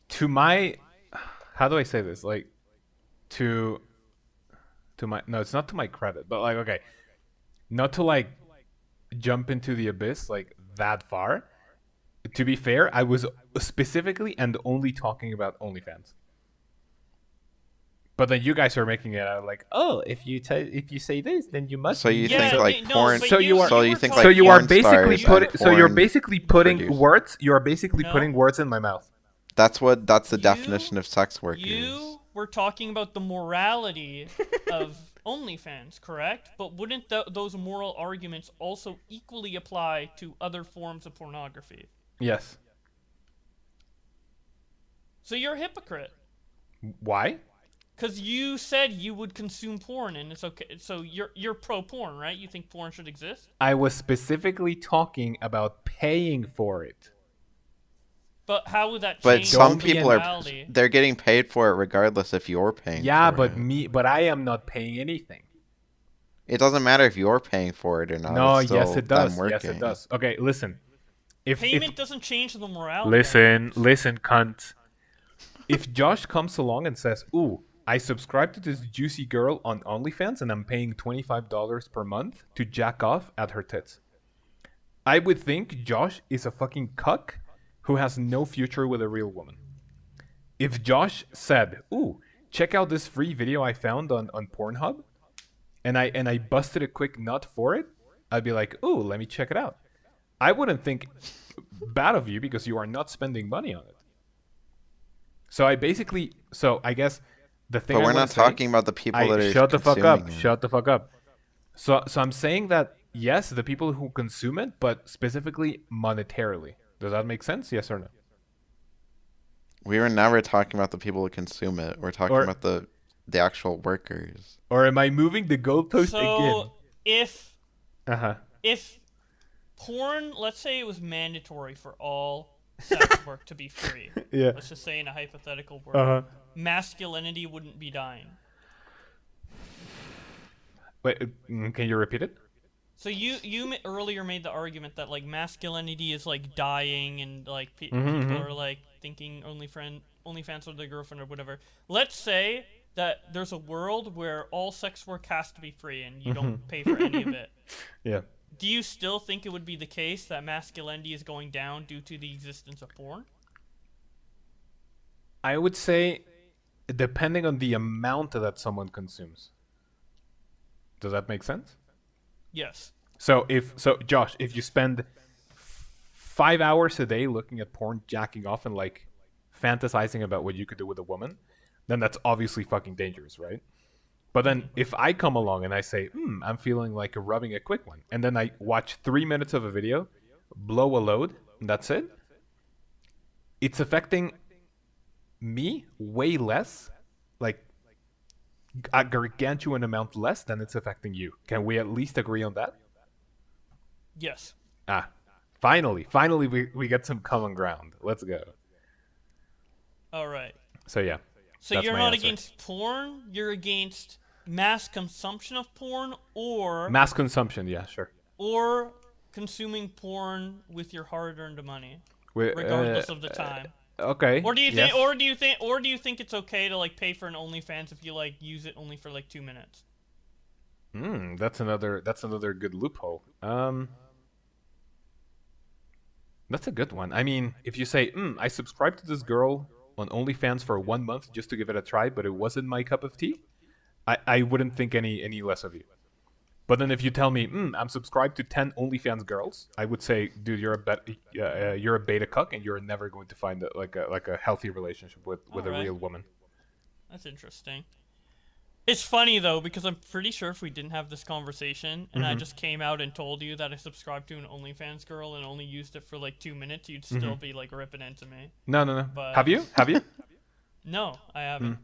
To my, how do I say this? Like, to my, no, it's not to my credit, but like, okay, not to like jump into the abyss like that far. To be fair, I was specifically and only talking about OnlyFans. But then you guys are making it out like, oh, if you say this, then you must. So you mean think Yeah, like no, porn? but So you are- So you were think talking- so like you are porn basically stars putting. and So you're porn basically putting producers. words. You are basically No. putting words in my mouth. That's the You- definition of sex workers. You were talking about the morality of OnlyFans, correct? But wouldn't those moral arguments also equally apply to other forms of pornography? Yes. So you're a hypocrite. Why? Because you said you would consume porn, and it's okay. So you're pro porn, right? You think porn should exist? I was specifically talking about paying for it. But how would that But change some Don't be people are morality? they're getting paid for it regardless if you're paying. Yeah, for but it. but I am not paying anything. It doesn't matter if you're paying for it or not. No, it's yes still it does. them Yes it working. does. Okay, listen. If Payment doesn't change the morality. listen, cunt. If Josh comes along and says, "Ooh, I subscribe to this juicy girl on OnlyFans and I'm paying $25 per month to jack off at her tits," I would think Josh is a fucking cuck who has no future with a real woman. If Josh said, "Ooh, check out this free video I found on Pornhub," and I busted a quick nut for it, I'd be like, "Ooh, let me check it out." I wouldn't think bad of you because you are not spending money on it. So I guess the thing But I we're wanna not say- talking about the people that are shut the fuck up. consuming it. Shut the fuck up. So I'm saying that yes, the people who consume it, but specifically monetarily. Does that make sense? Yes or no? We were never talking about the people who consume it. We're talking Or- about the actual workers. Or am I moving the goalpost So if again? if porn, let's say it was mandatory for all sex work to be free. Yeah. Let's just say in a hypothetical world, masculinity wouldn't be dying. Wait, can you repeat it? So you earlier made the argument that like masculinity is like dying and like people are like thinking OnlyFans or their girlfriend or whatever. Let's say that there's a world where all sex work has to be free and you don't pay for any of it. Yeah. Do you still think it would be the case that masculinity is going down due to the existence of porn? I would say, depending on the amount that someone consumes. Does that make sense? Yes. So Josh, if you spend 5 hours a day looking at porn, jacking off, and like fantasizing about what you could do with a woman, then that's obviously fucking dangerous, right? But then if I come along and I say, I'm feeling like rubbing a quick one, and then I watch 3 minutes of a video, blow a load, and that's it, it's affecting me way less, like a gargantuan amount less than it's affecting you. Can we at least agree on that? Yes. Finally we get some common ground. Let's go. All right. So yeah. So that's you're my not answer. against porn, you're against mass consumption of porn or Mass consumption, yeah, sure. or consuming porn with your hard-earned money We- regardless of the time. Okay. Or do you yes. think or do you think it's okay to like pay for an OnlyFans if you like use it only for like 2 minutes? That's another good loophole. That's a good one. I mean, if you say, I subscribed to this girl on OnlyFans for 1 month just to give it a try, but it wasn't my cup of tea, I wouldn't think any less of you. But then if you tell me, I'm subscribed to 10 OnlyFans girls, I would say, dude, you're a beta cuck, and you're never going to find a healthy relationship with a Alright. real woman. That's interesting. It's funny though because I'm pretty sure if we didn't have this conversation and I just came out and told you that I subscribed to an OnlyFans girl and only used it for like 2 minutes, you'd still be like ripping into me. No. But- Have you? No, I haven't.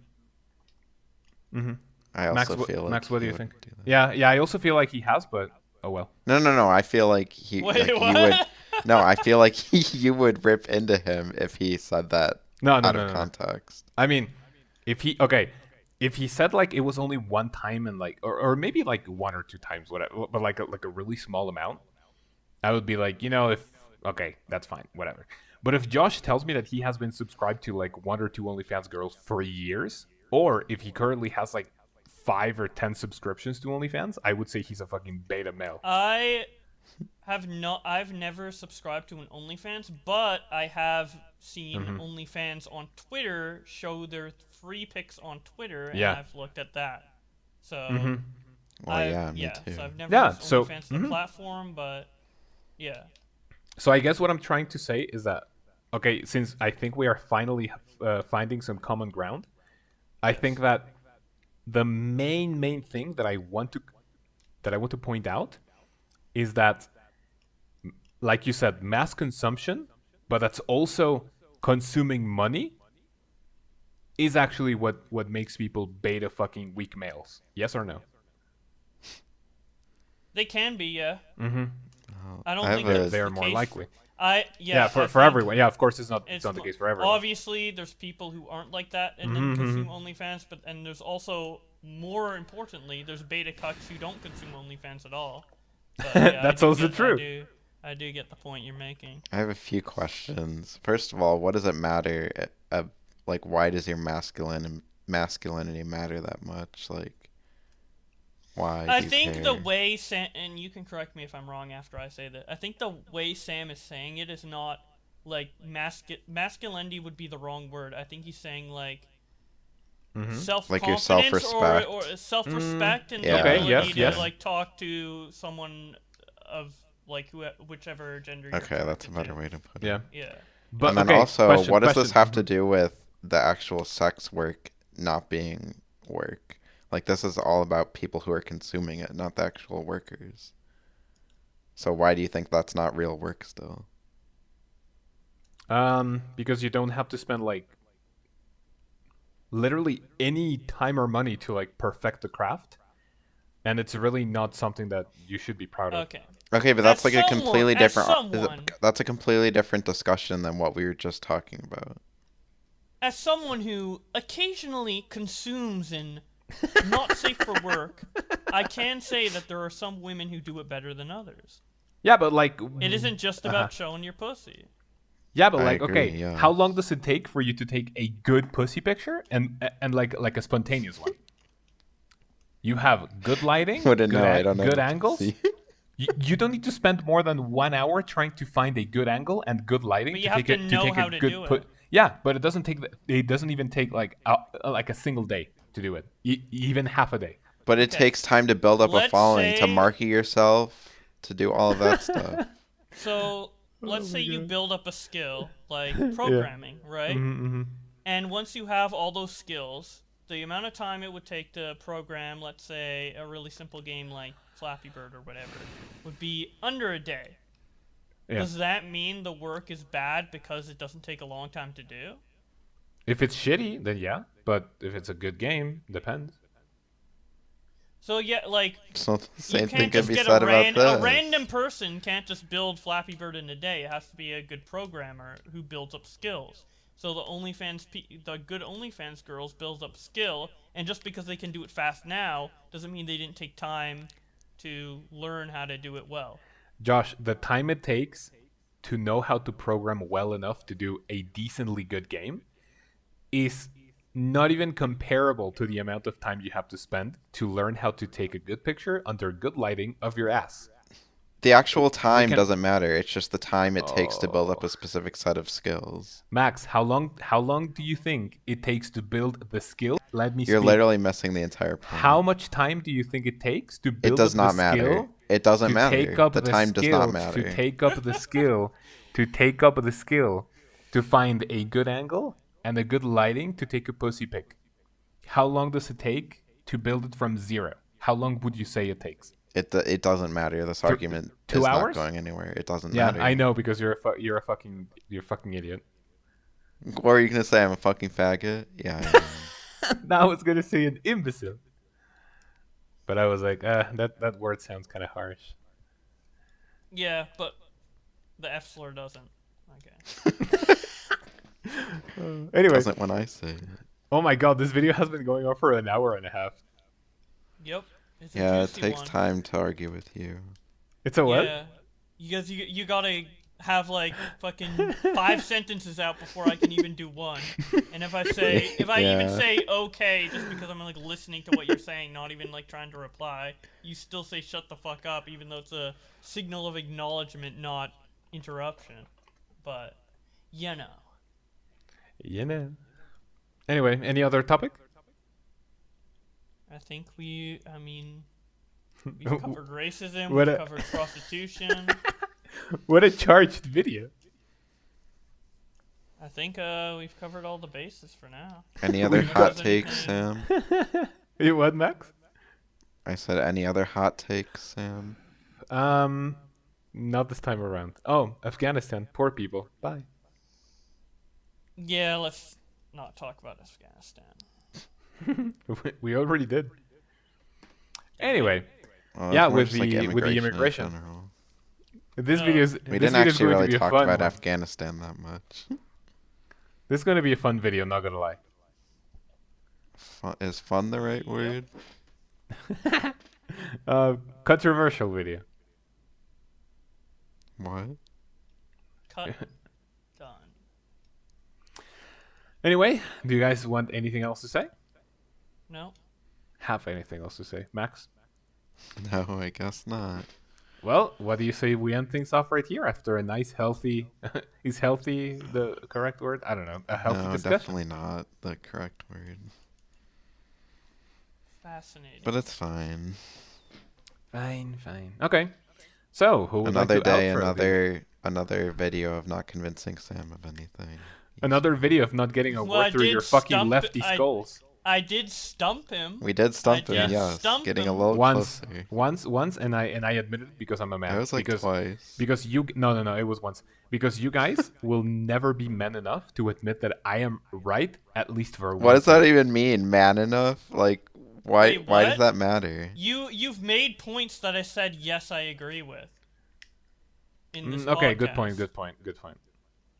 I also Max, feel like Max, what do he you think? wouldn't do that. Yeah. I also feel like he has, but oh well. No. I feel like he. Wait, like, what? You would. No, I feel like you would rip into him if he said that No, out of context. I mean, if he said like it was only one time and like or maybe like 1 or 2 times, whatever, but like a really small amount, I would be like, that's fine, whatever. But if Josh tells me that he has been subscribed to like 1 or 2 OnlyFans girls for years, or if he currently has like 5 or 10 subscriptions to OnlyFans, I would say he's a fucking beta male. I I've never subscribed to an OnlyFans, but I have seen OnlyFans on Twitter show their free pics on Twitter, and Yeah. I've looked at that. So Well, yeah, me too. so I've never Yeah, used so OnlyFans the platform, but yeah. So I guess what I'm trying to say is that, okay, since I think we are finally finding some common ground, I think that the main thing that I want to point out is that, like you said, mass consumption, but that's also consuming money, is actually what makes people beta fucking weak males. Yes or no? They can be, yeah. Mm-hmm. I don't I think have that's They're the more case. likely. I for think everyone. Yeah, of course it's not the case for everyone. Obviously, there's people who aren't like that and then consume OnlyFans, and there's also, more importantly, there's beta cucks who don't consume OnlyFans at all. But, yeah, That's also true. I do get the point you're making. I have a few questions. First of all, what does it matter? Like, why does your masculinity matter that much? Like, why? I do you think care? the way Sam, and you can correct me if I'm wrong after I say that, I think the way Sam is saying it is not like masculinity would be the wrong word. I think he's saying like self-confidence Like your self-respect. or self-respect and Yeah. the Okay, ability to yes. like talk to someone of like whichever gender you're Okay, that's a attracted better to. way to put it. Yeah. Yeah. But And then okay, also, question, what does question. this have to do with the actual sex work not being work? Like, this is all about people who are consuming it, not the actual workers. So why do you think that's not real work still? Because you don't have to spend like literally any time or money to like perfect the craft, and it's really not something that you should be proud of. Okay. Okay, but that's As like a completely someone- as different. someone- That's a completely different discussion than what we were just talking about. As someone who occasionally consumes in not safe for work, I can say that there are some women who do it better than others. Yeah, but like It isn't just about showing your pussy. Yeah, but I like, agree, okay, yeah. how long does it take for you to take a good pussy picture and like a spontaneous one? You have good lighting, Wouldn't good, know. I don't know. good what to angles. see. You don't need to spend more than 1 hour trying to find a good angle and good lighting But to you have take to it know to take how a to good do put. it. Yeah, but it doesn't take. It doesn't even take like a single day to do it. Even half a day. But it Okay. takes time to build up a Let's following, to say- market yourself, to do all of that stuff. So, let's say you build up a skill, like programming, right? Mm-hmm. And once you have all those skills, the amount of time it would take to program, let's say, a really simple game like Flappy Bird or whatever, would be under a day. Yeah. Does that mean the work is bad because it doesn't take a long time to do? If it's shitty, then yeah. But if it's a good game, depends. So yeah, like So the you same thing can't could just be get said a about this. a random person can't just build Flappy Bird in a day. It has to be a good programmer who builds up skills. So the good OnlyFans girls builds up skill, and just because they can do it fast now doesn't mean they didn't take time to learn how to do it well. Josh, the time it takes to know how to program well enough to do a decently good game is not even comparable to the amount of time you have to spend to learn how to take a good picture under good lighting of your ass. The actual time can- doesn't matter. It's just the time it takes to build up a specific set of skills. Max, how long do you think it takes to build the skill? Let me You're speak. literally missing the entire point. How much time do you think it takes to build It does up not the matter. skill? It doesn't to matter. take up The time does skill, not matter. To take up the skill, to take up the skill, to find a good angle and a good lighting to take a pussy pic. How long does it take to build it from zero? How long would you say it takes? It doesn't matter. This argument 2 is hours? not going anywhere. It doesn't Yeah, matter. I know because you're a fucking idiot. What are you gonna say? I'm a fucking faggot? Yeah. I am. Now I was gonna say an imbecile, but I was like, that word sounds kind of harsh. Yeah, but the F slur doesn't. Okay. Anyway, Doesn't when I say it. oh my god, this video has been going on for an hour and a half. Yep. It's a Yeah, it juicy takes one. time to argue with you. It's a what? Yeah. Because you gotta have like fucking 5 sentences out before I can even do one. And if I even Yeah. say okay, just because I'm like listening to what you're saying, not even like trying to reply, you still say shut the fuck up, even though it's a signal of acknowledgement, not interruption. But you know. You know. Anyway, any other topic? I think we've covered racism, What we've a- covered prostitution. What a charged video. I think we've covered all the bases for now. Any other If hot there's takes, anything- Sam? You what, Max? I said any other hot takes, Sam? Not this time around. Oh, Afghanistan, poor people. Bye. Yeah, let's not talk about Afghanistan. We already did. Anyway, Well, Yeah, it's more with just, like, the in immigration. general. this No. video is We this didn't video is actually going to really be a talk fun about one. Afghanistan that much. This is going to be a fun video. Not gonna lie. Is fun the right word? Controversial video. What? Cut. Done. Anyway, do you guys want anything else to say? No. Have anything else to say, Max? No, I guess not. Well, what do you say we end things off right here after a nice, healthy... is healthy the correct word? I don't know. A healthy No, discussion? definitely not the correct word. Fascinating. But it's fine. Fine. Okay. So, who would Another like to day, outro the- another video of not convincing Sam of anything. Another video of not getting a Well, I word through did your fucking stump- lefty I- skulls. I did stump him. We did stump I him, did yes. stump Getting a him. little Once, closer. and I admitted it because I'm a man. It was like because, twice. Because no, it was once. Because you guys will never be men enough to admit that I am right, at least for What one does that even mean? Man enough? Like, why? Wait, Why does what? that matter? You've made points that I said yes, I agree with. In this Okay, podcast. good point.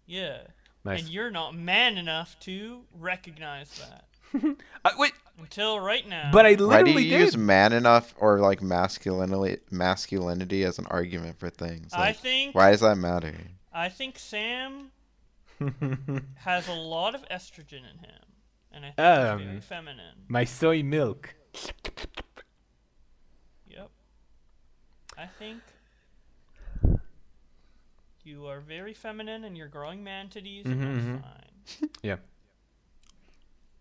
Yeah. Nice. And you're not man enough to recognize that Wait, until right now. but I Why do literally you did. use man enough or like masculinity as an argument for things? I Like, think why does that matter? I think Sam has a lot of estrogen in him, and I think he's very feminine. My soy milk. Yep. I think you are very feminine and you're growing man titties, and that's fine. Yeah.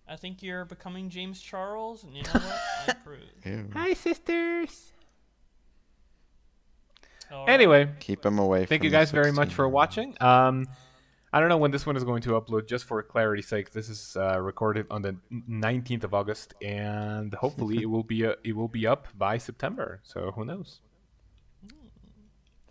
I think you're becoming James Charles, and you know what? I approve. Ew. Hi, sisters. All right. Anyway, Keep him away. thank from you the guys very much for 16-year-olds. watching. I don't know when this one is going to upload. Just for clarity's sake, this is recorded on the 19th of August, and hopefully it will be up by September. So who knows?